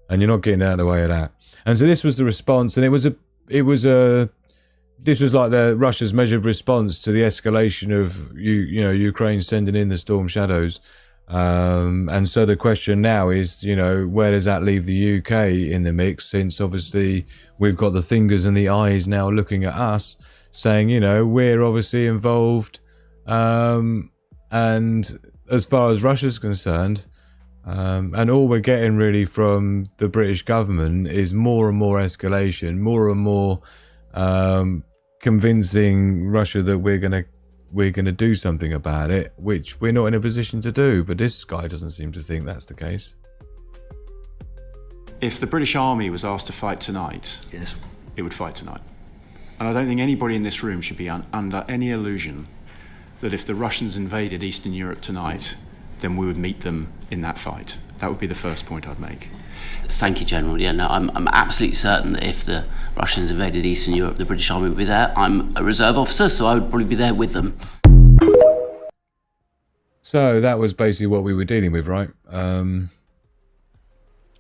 and you're not getting out of the way of that. And so this was the response, and this was like the Russia's measured response to the escalation of Ukraine sending in the Storm Shadows. And so the question now is, you know, where does that leave the UK in the mix, since obviously we've got the fingers and the eyes now looking at us saying, you know, we're obviously involved. And as far as Russia's concerned, and all we're getting really from the British government is more and more escalation, more and more convincing Russia that we're gonna do something about it, which we're not in a position to do. But this guy doesn't seem to think that's the case. If the British Army was asked to fight tonight, yes, it would fight tonight. And I don't think anybody in this room should be under any illusion that if the Russians invaded Eastern Europe tonight, then we would meet them in that fight. That would be the first point I'd make. Thank you, General. Yeah, no, I'm absolutely certain that if the Russians invaded Eastern Europe, the British Army would be there. I'm a reserve officer, so I would probably be there with them. So that was basically what we were dealing with, right? And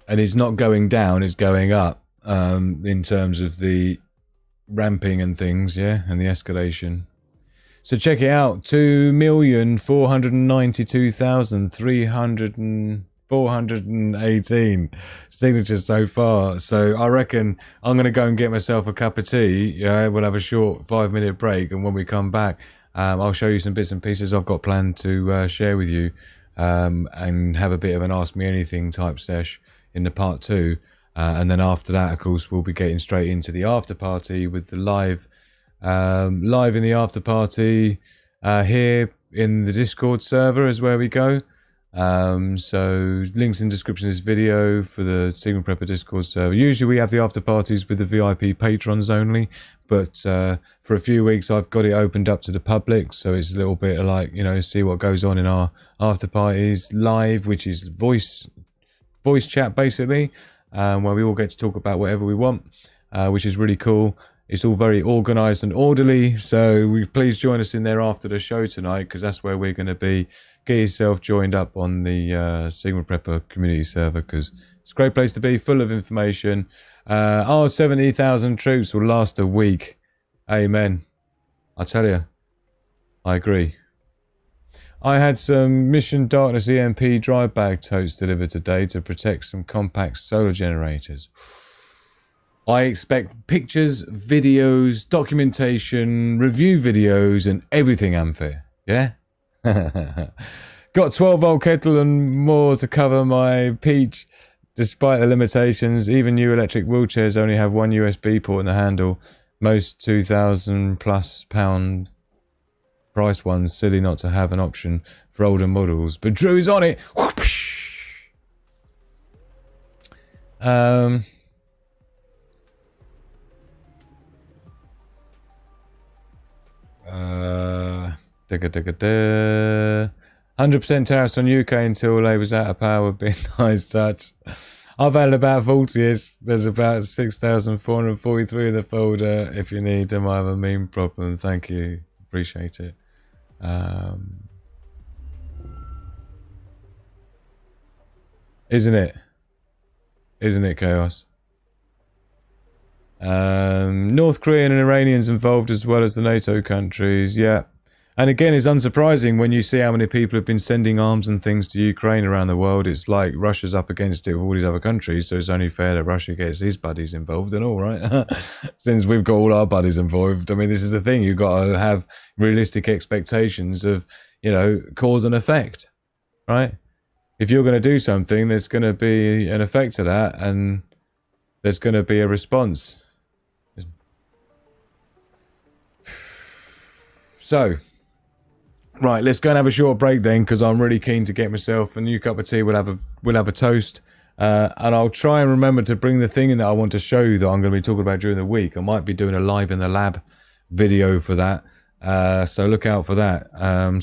it's not going down, it's going up in terms of the ramping and things, yeah, and the escalation. So check it out, 2,492,418 signatures so far. So I reckon I'm going to go and get myself a cup of tea. Yeah, we'll have a short 5-minute break, and when we come back, I'll show you some bits and pieces I've got planned to share with you, and have a bit of an Ask Me Anything type sesh in the part 2. And then after that, of course, we'll be getting straight into the after party with the live live in the after party here in the Discord server is where we go. So links in description of this video for the Sigma Prepper Discord server. Usually we have the after parties with the VIP patrons only, but for a few weeks I've got it opened up to the public, so it's a little bit of like, you know, see what goes on in our after parties live, which is voice chat basically, where we all get to talk about whatever we want, which is really cool. It's all very organised and orderly, so please join us in there after the show tonight, because that's where we're going to be. Get yourself joined up on the Sigma Prepper community server, because it's a great place to be, full of information. 70,000 troops will last a week. Amen. I tell you, I agree. I had some Mission Darkness EMP dry bag totes delivered today to protect some compact solar generators. I expect pictures, videos, documentation, review videos, and everything, Amphi. Yeah? Got 12-volt kettle and more to cover my peach. Despite the limitations, even new electric wheelchairs only have one USB port in the handle. Most £2,000+ price ones, silly not to have an option for older models. But Drew is on it. Digga. 100% tariffs on UK until Labour's out of power would be a nice touch. I've had about 40ish. There's about 6,443 in the folder. If you need them, I have a meme problem. Thank you. Appreciate it. Isn't it? Isn't it chaos? North Korean and Iranians involved as well as the NATO countries. Yeah. And again, it's unsurprising when you see how many people have been sending arms and things to Ukraine around the world. It's like Russia's up against it with all these other countries, so it's only fair that Russia gets his buddies involved and all, right? Since we've got all our buddies involved. I mean, this is the thing. You've got to have realistic expectations of, you know, cause and effect, right? If you're going to do something, there's going to be an effect to that, and there's going to be a response. So... right, let's go and have a short break then, because I'm really keen to get myself a new cup of tea. We'll have a toast, and I'll try and remember to bring the thing in that I want to show you that I'm going to be talking about during the week. I might be doing a live in the lab video for that, so look out for that.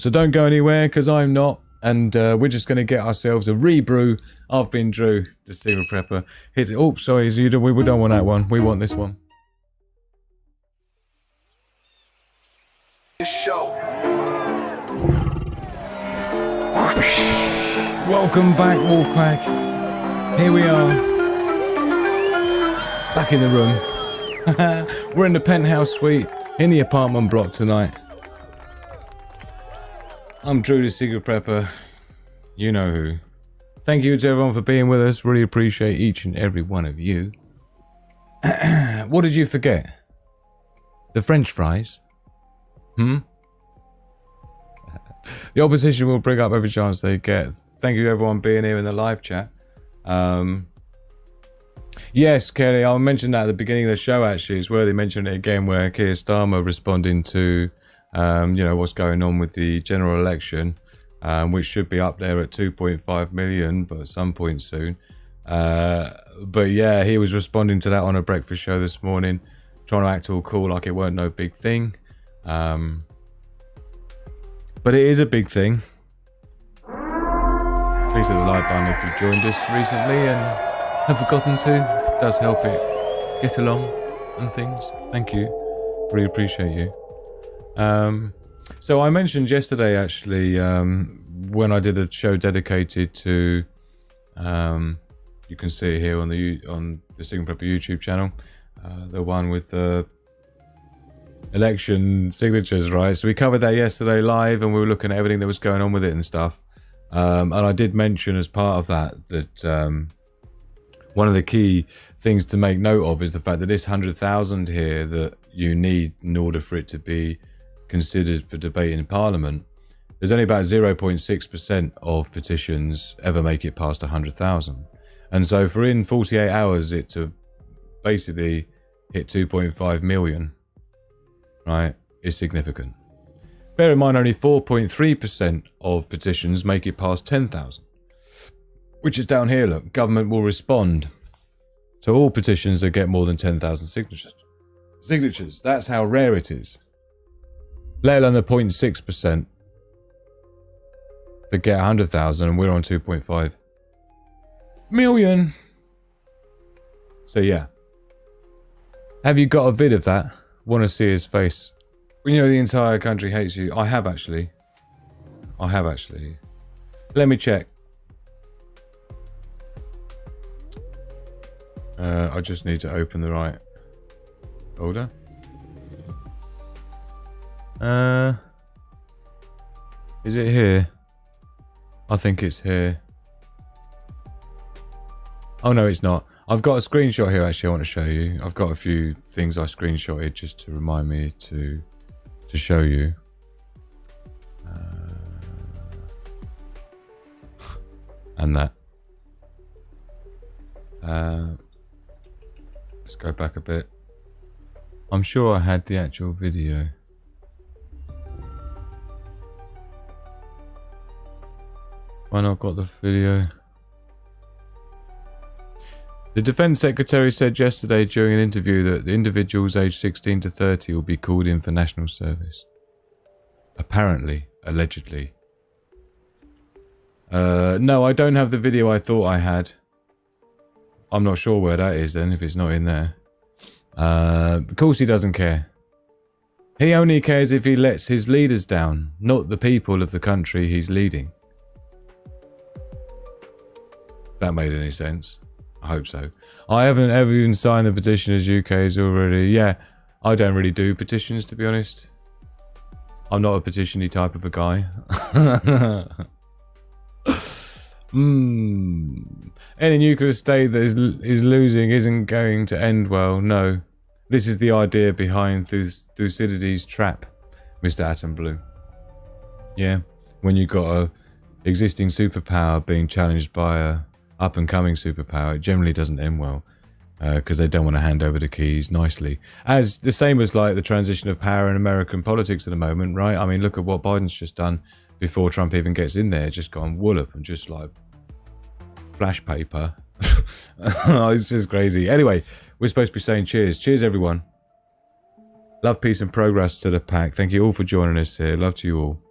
So don't go anywhere, because I'm not, and we're just going to get ourselves a rebrew. I've been Drew, the Sigma Prepper. Hit it. Oh, sorry, we don't want that one. We want this one. This show. Welcome back, Wolfpack. Here we are. Back in the room. We're in the penthouse suite in the apartment block tonight. I'm Drew, the Sigma Prepper. You know who. Thank you to everyone for being with us. Really appreciate each and every one of you. What did you forget? The French fries? The opposition will bring up every chance they get. Thank you everyone being here in the live chat. Yes, Kelly, I'll mention that at the beginning of the show. Actually, it's worthy mentioning it again, where Keir Starmer responding to you know, what's going on with the general election, which should be up there at 2.5 million, but at some point soon. But yeah, he was responding to that on a breakfast show this morning, trying to act all cool like it weren't no big thing. But it is a big thing. Please hit the like button if you've joined us recently and have forgotten to. It does help it get along and things. Thank you. Really appreciate you. So I mentioned yesterday, actually, when I did a show dedicated to, you can see it here on the Sigma Prepper YouTube channel, the one with the election signatures, right? So we covered that yesterday live, and we were looking at everything that was going on with it and stuff. And I did mention as part of that one of the key things to make note of is the fact that this 100,000 here that you need in order for it to be considered for debate in Parliament, there's only about 0.6% of petitions ever make it past 100,000. And so for in 48 hours it to basically hit 2.5 million, right, is significant. Bear in mind, only 4.3% of petitions make it past 10,000, which is down here. Look, government will respond. So all petitions that get more than 10,000 signatures. That's how rare it is. Let alone the 0.6% that get 100,000, and we're on 2.5 million. So yeah. Have you got a vid of that? Want to see his face? You know the entire country hates you. I have actually. Let me check. I just need to open the right folder. Is it here? I think it's here. Oh no, it's not. I've got a screenshot here actually I want to show you. I've got a few things I screenshotted just to remind me to show you. And that. Let's go back a bit. I'm sure I had the actual video. Why not got the video? The Defence Secretary said yesterday during an interview that the individuals aged 16 to 30 will be called in for national service. Apparently, allegedly. No, I don't have the video I thought I had. I'm not sure where that is then, if it's not in there. Of course he doesn't care. He only cares if he lets his leaders down, not the people of the country he's leading. If that made any sense. I hope so. I haven't ever even signed the petition as UK's already. Yeah, I don't really do petitions, to be honest. I'm not a petition-y type of a guy. Any nuclear state that is losing isn't going to end well. No. This is the idea behind Thucydides' trap, Mr. Atom Blue. Yeah. When you've got a existing superpower being challenged by a up-and-coming superpower, it generally doesn't end well. Because they don't want to hand over the keys nicely. As the same as like the transition of power in American politics at the moment, right? I mean, look at what Biden's just done before Trump even gets in there. Just gone wallop and just like flash paper. It's just crazy. Anyway, we're supposed to be saying cheers. Cheers, everyone. Love, peace, and progress to the pack. Thank you all for joining us here. Love to you all.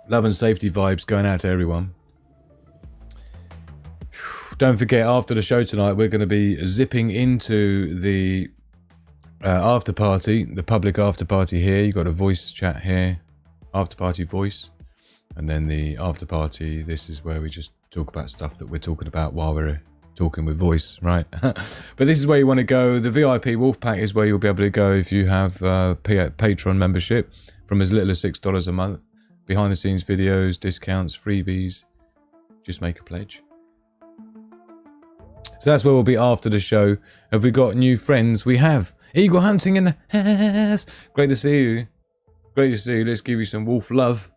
Love and safety vibes going out to everyone. Don't forget, after the show tonight, we're going to be zipping into the after party, the public after party here. You've got a voice chat here, after party voice. And then the after party, this is where we just talk about stuff that we're talking about while we're talking with voice, right? But this is where you want to go. The VIP Wolf Pack is where you'll be able to go if you have Patreon membership from as little as $6 a month. Behind the scenes videos, discounts, freebies. Just make a pledge. So that's where we'll be after the show. Have we got new friends? We have. Eagle hunting in the house. Great to see you. Great to see you. Let's give you some wolf love.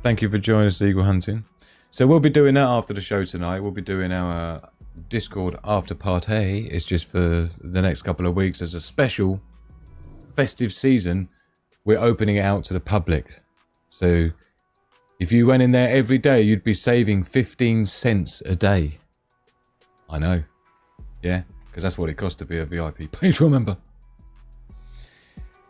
Thank you for joining us, Eagle hunting. So we'll be doing that after the show tonight. We'll be doing our Discord after party. It's just for the next couple of weeks as a special festive season. We're opening it out to the public. So if you went in there every day, you'd be saving 15 cents a day. I know. Yeah, because that's what it costs to be a VIP Patreon member.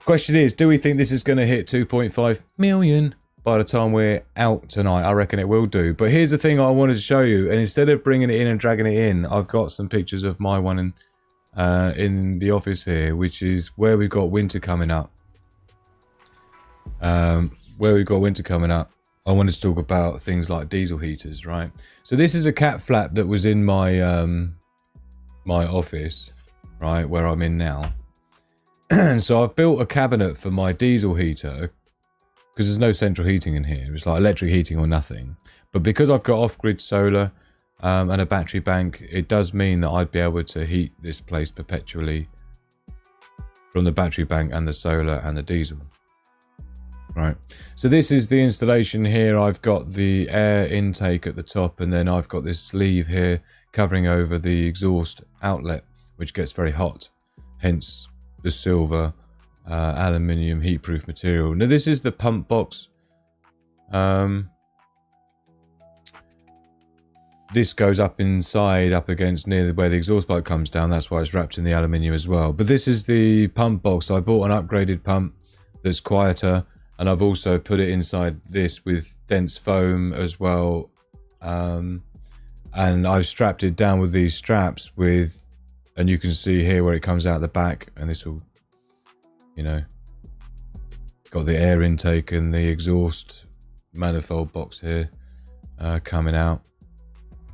Question is, do we think this is going to hit 2.5 million by the time we're out tonight? I reckon it will do. But here's the thing I wanted to show you. And instead of bringing it in and dragging it in, I've got some pictures of my one in the office here, which is where we've got winter coming up. I wanted to talk about things like diesel heaters, right? So this is a cat flap that was in my my office, right, where I'm in now. And so I've built a cabinet for my diesel heater because there's no central heating in here. It's like electric heating or nothing. But because I've got off-grid solar and a battery bank, it does mean that I'd be able to heat this place perpetually from the battery bank and the solar and the diesel. Right, so this is the installation here. I've got the air intake at the top, and then I've got this sleeve here covering over the exhaust outlet, which gets very hot. hence the silver aluminium heat-proof material. Now this is the pump box. This goes up inside, up against near where the exhaust pipe comes down. That's why it's wrapped in the aluminium as well. But this is the pump box. I bought an upgraded pump that's quieter, and I've also put it inside this with dense foam as well. And I've strapped it down with these straps with, and you can see here where it comes out the back, and this will, you know, got the air intake and the exhaust manifold box here coming out.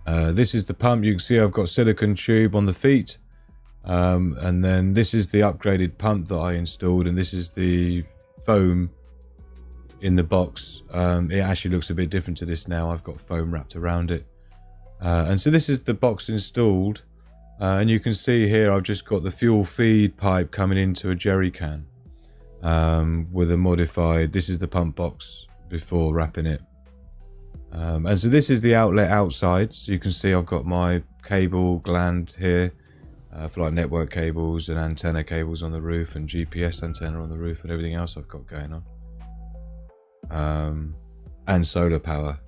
This is the pump. You can see I've got silicone tube on the feet, and then this is the upgraded pump that I installed, and this is the foam in the box. It actually looks a bit different to this now. I've got foam wrapped around it, and so this is the box installed, and you can see here I've just got the fuel feed pipe coming into a jerry can with a modified, this is the pump box before wrapping it. And so this is the outlet outside, so you can see I've got my cable gland here for like network cables and antenna cables on the roof and GPS antenna on the roof and everything else I've got going on, and solar power,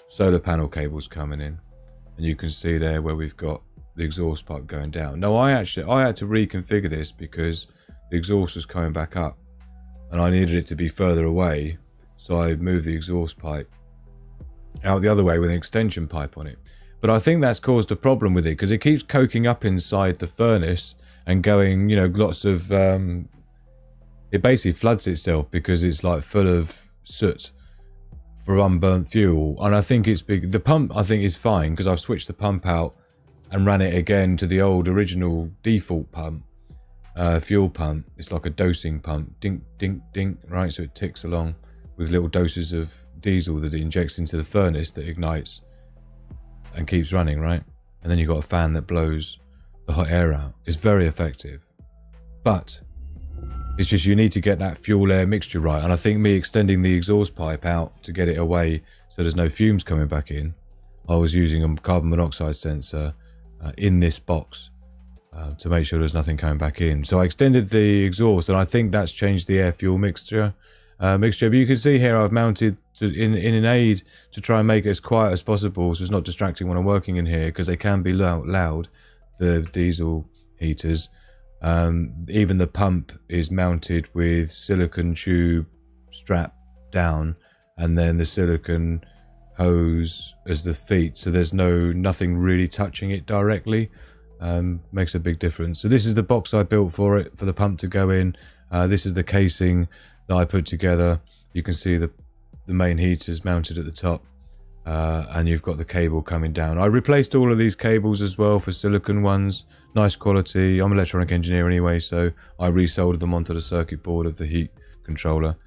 solar panel cables coming in, and you can see there where we've got the exhaust pipe going down. Now I had to reconfigure this because the exhaust was coming back up and I needed it to be further away, so I moved the exhaust pipe out the other way with an extension pipe on it. But I think that's caused a problem with it because it keeps coking up inside the furnace and going, you know, lots of it basically floods itself because it's like full of soot for unburnt fuel. And I think it's big. The pump I think is fine because I've switched the pump out and ran it again to the old original default pump, fuel pump. It's like a dosing pump, dink dink dink, right? So it ticks along with little doses of diesel that it injects into the furnace that ignites and keeps running, right? And then you've got a fan that blows the hot air out. It's very effective, but it's just you need to get that fuel air mixture right. And I think me extending the exhaust pipe out to get it away so there's no fumes coming back in, I was using a carbon monoxide sensor in this box to make sure there's nothing coming back in. So I extended the exhaust, and I think that's changed the air fuel mixture. But you can see here I've mounted in an aid to try and make it as quiet as possible so it's not distracting when I'm working in here, because they can be loud, the diesel heaters. Even the pump is mounted with silicone tube strap down, and then the silicone hose as the feet, so there's nothing really touching it directly. Makes a big difference. So this is the box I built for it, for the pump to go in. This is the casing that I put together. You can see the main heaters mounted at the top, and you've got the cable coming down. I replaced all of these cables as well for silicone ones, nice quality. I'm an electronic engineer anyway, so I resoldered them onto the circuit board of the heat controller,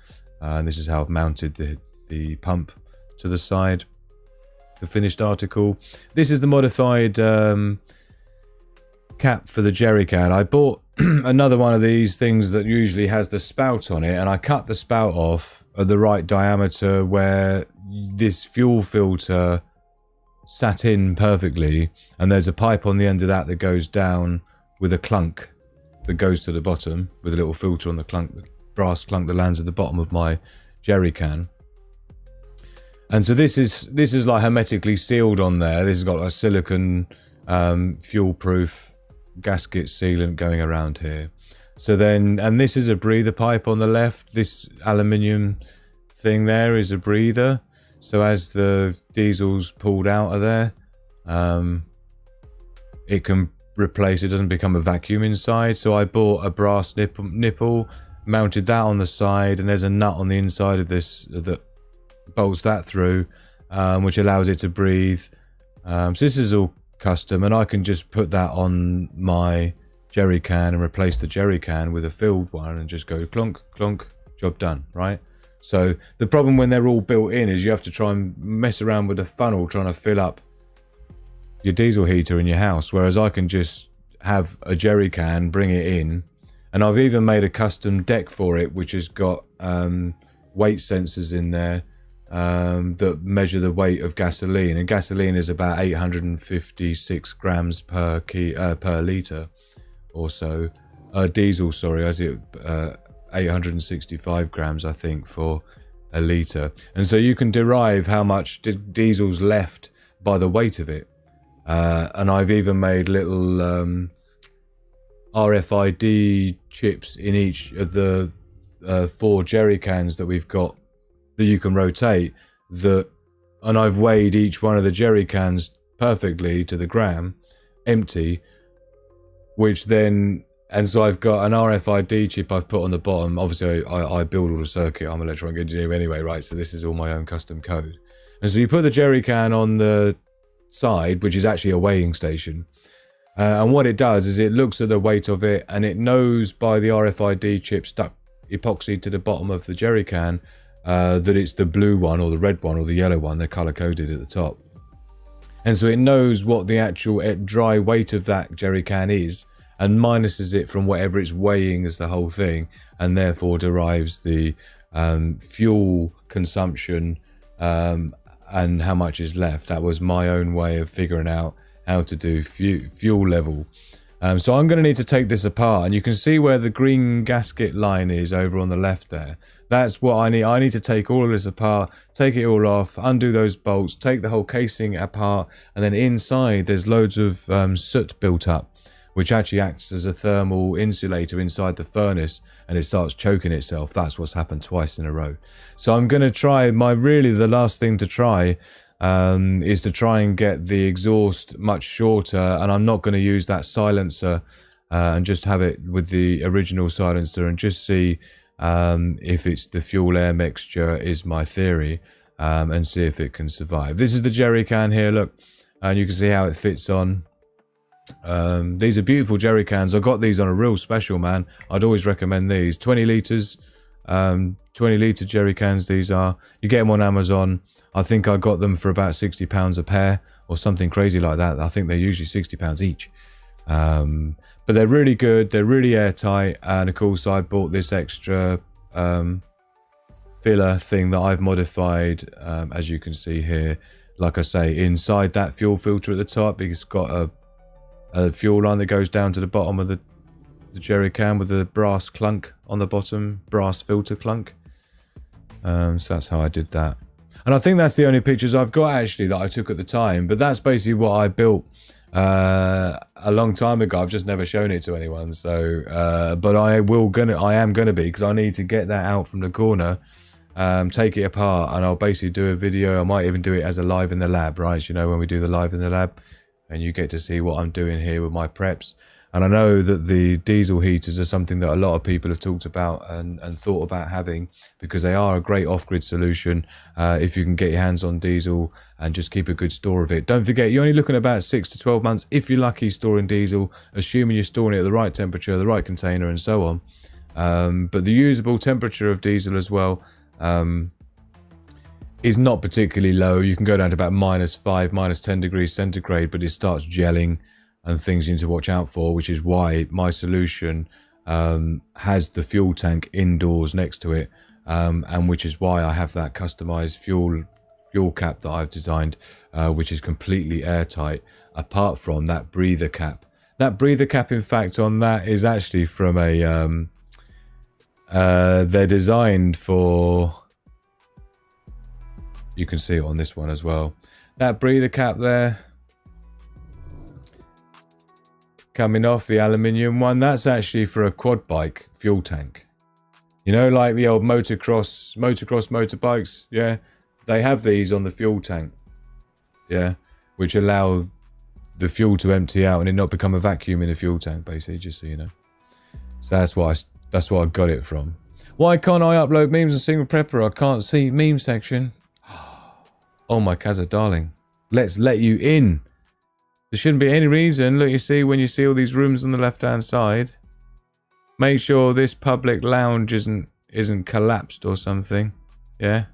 and this is how I've mounted the pump to the side, the finished article. This is the modified cap for the jerry can. I bought another one of these things that usually has the spout on it, and I cut the spout off at the right diameter where this fuel filter sat in perfectly, and there's a pipe on the end of that that goes down with a clunk that goes to the bottom with a little filter on the clunk, the brass clunk that lands at the bottom of my jerry can. And so this is like hermetically sealed on there. This has got a silicone fuel proof gasket sealant going around here. So then, and this is a breather pipe on the left. This aluminium thing there is a breather, so as the diesel's pulled out of there, it can replace, it doesn't become a vacuum inside. So I bought a brass nipple, mounted that on the side, and there's a nut on the inside of this that bolts that through, which allows it to breathe. So this is all custom, and I can just put that on my jerry can and replace the jerry can with a filled one and just go clunk clunk, job done, right? So the problem when they're all built in is you have to try and mess around with a funnel trying to fill up your diesel heater in your house, whereas I can just have a jerry can, bring it in, and I've even made a custom deck for it which has got weight sensors in there that measure the weight of gasoline, and gasoline is about 856 grams per litre or so, diesel, sorry, as it 865 grams, I think, for a litre. And so you can derive how much diesel's left by the weight of it. And I've even made little RFID chips in each of the 4 jerry cans that we've got that you can rotate, and I've weighed each one of the jerry cans perfectly to the gram, empty, and so I've got an RFID chip I've put on the bottom. Obviously, I build all the circuit. I'm an electronic engineer anyway, right? So this is all my own custom code. And so you put the jerry can on the side, which is actually a weighing station. And what it does is it looks at the weight of it, and it knows by the RFID chip stuck epoxy to the bottom of the jerry can that it's the blue one or the red one or the yellow one. They're color coded at the top. And so it knows what the actual dry weight of that jerry can is, and minuses it from whatever it's weighing as the whole thing, and therefore derives the fuel consumption and how much is left. That was my own way of figuring out how to do fuel level. So I'm going to need to take this apart, and you can see where the green gasket line is over on the left there. That's what I need. I need to take all of this apart, take it all off, undo those bolts, take the whole casing apart, and then inside there's loads of soot built up, which actually acts as a thermal insulator inside the furnace, and it starts choking itself. That's what's happened twice in a row. So I'm going to try, the last thing to try is to try and get the exhaust much shorter, and I'm not going to use that silencer and just have it with the original silencer and just see if it's the fuel air mixture is my theory, and see if it can survive. This is the jerry can here, look, and you can see how it fits on. These are beautiful jerry cans. I got these on a real special, man. I'd always recommend these. 20 litres, 20 litre jerry cans these are. You get them on Amazon. I think I got them for about £60 a pair or something crazy like that. I think they're usually £60 each. But they're really good. They're really airtight. And of course, I bought this extra filler thing that I've modified, as you can see here. Like I say, inside that fuel filter at the top, it's got a fuel line that goes down to the bottom of the jerry can with the brass clunk on the bottom, brass filter clunk. So that's how I did that. And I think that's the only pictures I've got actually that I took at the time. But that's basically what I built a long time ago. I've just never shown it to anyone. So, but I am gonna be, because I need to get that out from the corner, take it apart, and I'll basically do a video. I might even do it as a live in the lab, right? You know, when we do the live in the lab, and you get to see what I'm doing here with my preps. And I know that the diesel heaters are something that a lot of people have talked about and thought about having, because they are a great off-grid solution if you can get your hands on diesel and just keep a good store of it. Don't forget, you're only looking at about 6 to 12 months, if you're lucky, storing diesel, assuming you're storing it at the right temperature, the right container, and so on. But the usable temperature of diesel as well is not particularly low. You can go down to about -5, -10 degrees centigrade, but it starts gelling and things you need to watch out for, which is why my solution has the fuel tank indoors next to it, and which is why I have that customized fuel cap that I've designed, which is completely airtight, apart from that breather cap. That breather cap, in fact, on that is actually from a they're designed for, you can see it on this one as well, that breather cap there coming off, the aluminium one, that's actually for a quad bike fuel tank. You know, like the old motocross motorbikes, yeah, they have these on the fuel tank, yeah, which allow the fuel to empty out and it not become a vacuum in the fuel tank, basically, just so you know. So that's what I got it from. Why can't I upload memes on Single Prepper? I can't see meme section. Oh my Kazza darling, let's let you in. There shouldn't be any reason. Look, you see, when you see all these rooms on the left hand side, make sure this public lounge isn't collapsed or something. Yeah,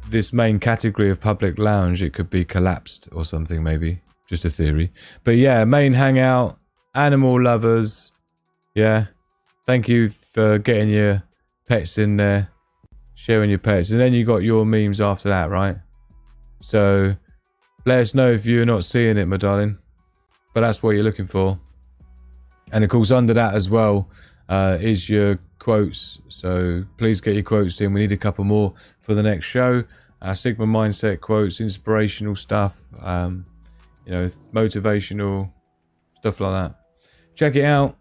this main category of public lounge, it could be collapsed or something, maybe, just a theory. But yeah, main hangout, animal lovers, yeah, thank you for getting your pets in there, sharing your pets, and then you got your memes after that, right? So let us know if you're not seeing it, my darling. But that's what you're looking for. And of course, under that as well is your quotes. So please get your quotes in. We need a couple more for the next show. Sigma mindset quotes, inspirational stuff, you know, motivational stuff like that. Check it out.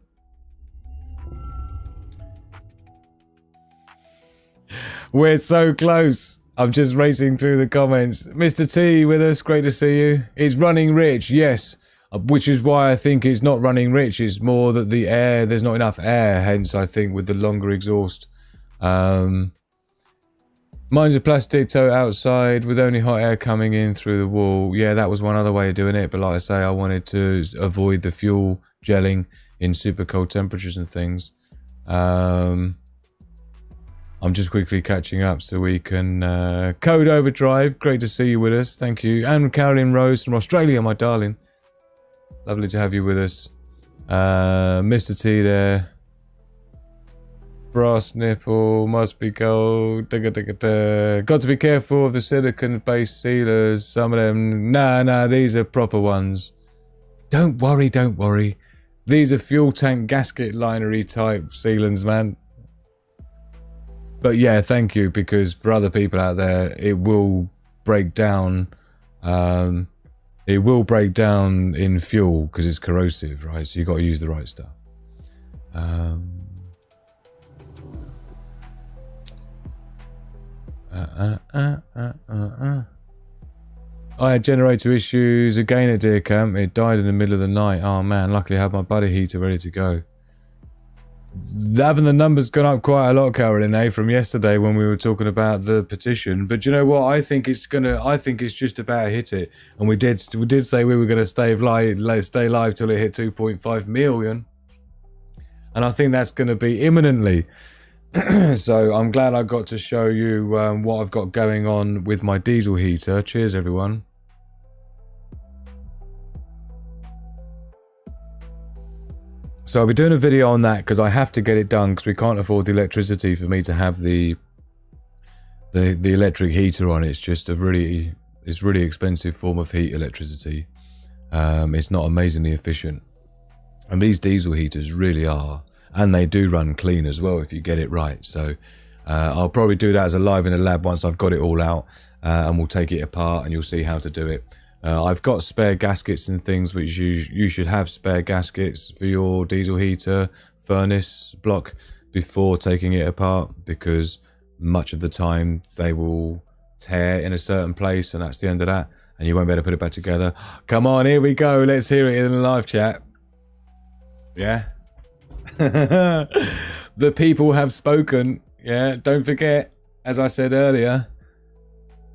We're so close. I'm just racing through the comments. Mr. T with us, great to see you. It's running rich, yes. Which is why I think it's not running rich. It's more that the air, there's not enough air. Hence, I think with the longer exhaust. Mine's a plastic tote outside with only hot air coming in through the wall. Yeah, that was one other way of doing it. But like I say, I wanted to avoid the fuel gelling in super cold temperatures and things. I'm just quickly catching up so we can code overdrive. Great to see you with us. Thank you. And Carolyn Rose from Australia, my darling. Lovely to have you with us. Mr. T there. Brass nipple, must be gold. Got to be careful of the silicon-based sealers. Some of them, nah, these are proper ones. Don't worry. These are fuel tank gasket linery type sealants, man. But yeah, thank you, because for other people out there, it will break down. It will break down in fuel because it's corrosive, right? So you got to use the right stuff. I had generator issues again at Deer Camp. It died in the middle of the night. Oh man, luckily I had my buddy heater ready to go. Having the numbers gone up quite a lot, Caroline, from yesterday when we were talking about the petition. But you know what? I think it's just about to hit it. And we did say we were going to stay live till it hit 2.5 million. And I think that's going to be imminently. So I'm glad I got to show you what I've got going on with my diesel heater. Cheers, everyone. So I'll be doing a video on that because I have to get it done because we can't afford the electricity for me to have the electric heater on. It's just really expensive form of heat, electricity. It's not amazingly efficient. And these diesel heaters really are. And they do run clean as well if you get it right. So I'll probably do that as a live in the lab once I've got it all out. And we'll take it apart and you'll see how to do it. I've got spare gaskets and things, which you should have spare gaskets for your diesel heater furnace block before taking it apart, because much of the time they will tear in a certain place and that's the end of that, and you won't be able to put it back together. Come on, here we go. Let's hear it in the live chat. Yeah. The people have spoken. Yeah, don't forget, as I said earlier,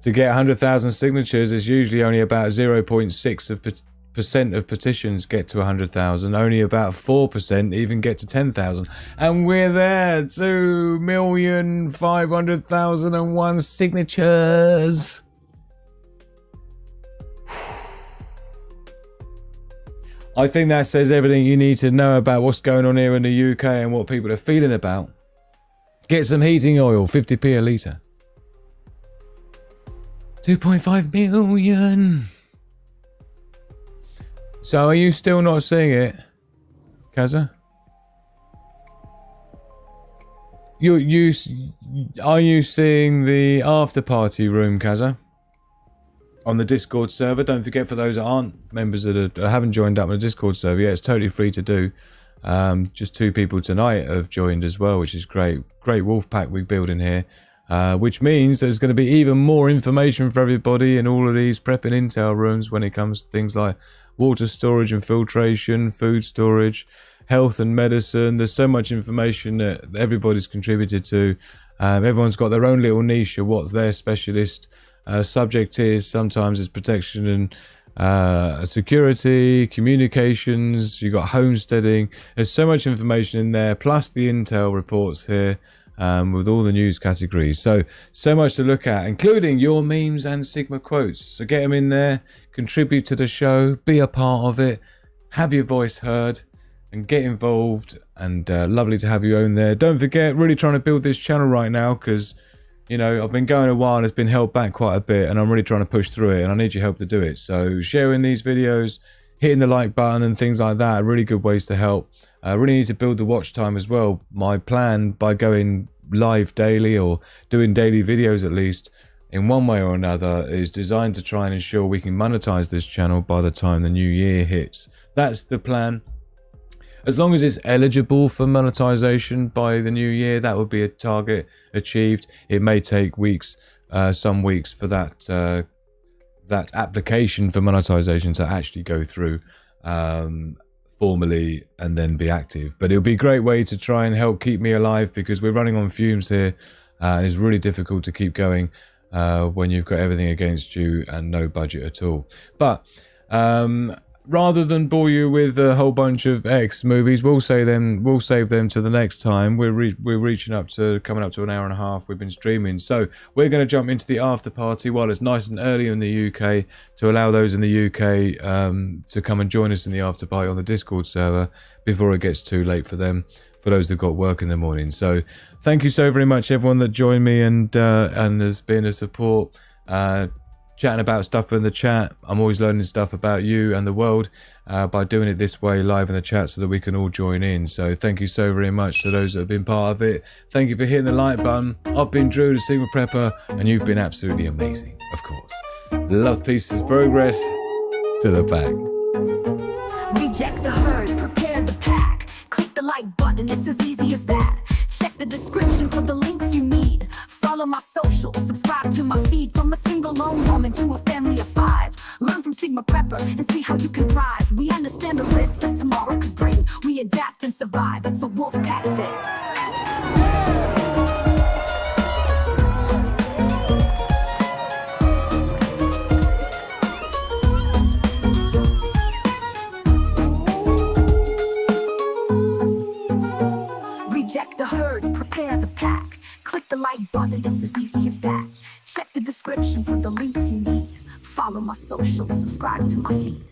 to get 100,000 signatures is usually only about 0.6% of petitions get to 100,000. Only about 4% even get to 10,000. And we're there, 2,500,001 signatures. I think that says everything you need to know about what's going on here in the UK and what people are feeling about. Get some heating oil, 50p a litre. 2.5 million. So are you still not seeing it, Kaza? Are you seeing the after party room, Kaza? On the Discord server. Don't forget, for those that aren't members that haven't joined up on the Discord server yet, it's totally free to do. Just 2 people tonight have joined as well, which is great. Great wolf pack we're building here. Which means there's going to be even more information for everybody in all of these prep and intel rooms when it comes to things like water storage and filtration, food storage, health and medicine. There's so much information that everybody's contributed to. Everyone's got their own little niche of what their specialist subject is. Sometimes it's protection and security, communications, you got homesteading. There's so much information in there, plus the intel reports here. With all the news categories. So much to look at, including your memes and Sigma quotes. So get them in there, contribute to the show, be a part of it, have your voice heard, and get involved. And lovely to have you on there. Don't forget, really trying to build this channel right now because, you know, I've been going a while and it's been held back quite a bit, and I'm really trying to push through it, and I need your help to do it. So sharing these videos, hitting the like button and things like that are really good ways to help. I really need to build the watch time as well. My plan, by going live daily or doing daily videos at least in one way or another, is designed to try and ensure we can monetize this channel by the time the new year hits. That's the plan. As long as it's eligible for monetization by the new year, that would be a target achieved. It may take weeks, some weeks, for that that application for monetization to actually go through formally and then be active. But it'll be a great way to try and help keep me alive, because we're running on fumes here, and it's really difficult to keep going when you've got everything against you and no budget at all. But rather than bore you with a whole bunch of X movies, we'll save them to the next time. We're reaching up to coming up to an hour and a half. We've been streaming, so we're going to jump into the after party while it's nice and early in the UK, to allow those in the UK to come and join us in the after party on the Discord server before it gets too late for them, for those who've got work in the morning. So thank you so very much, everyone that joined me and has been a support. Chatting about stuff in the chat. I'm always learning stuff about you and the world by doing it this way live in the chat, so that we can all join in. So thank you so very much to those that have been part of it. Thank you for hitting the like button. I've been Drew, the Sigma Prepper, and you've been absolutely amazing, of course. Love, peace, and progress to the back. Reject the herd, prepare the pack. Click the like button, it's as easy as that. Check the description for the links you need. Follow my socials, subscribe to my feed. From a single lone woman to a family of 5. Learn from Sigma Prepper and see how you can thrive. We understand the risks that tomorrow could bring. We adapt and survive, it's a wolf pack thing. Reject the herd, prepare the pack. Click the like button, it's as easy as that. Check the description for the links you need. Follow my socials, subscribe to my feed.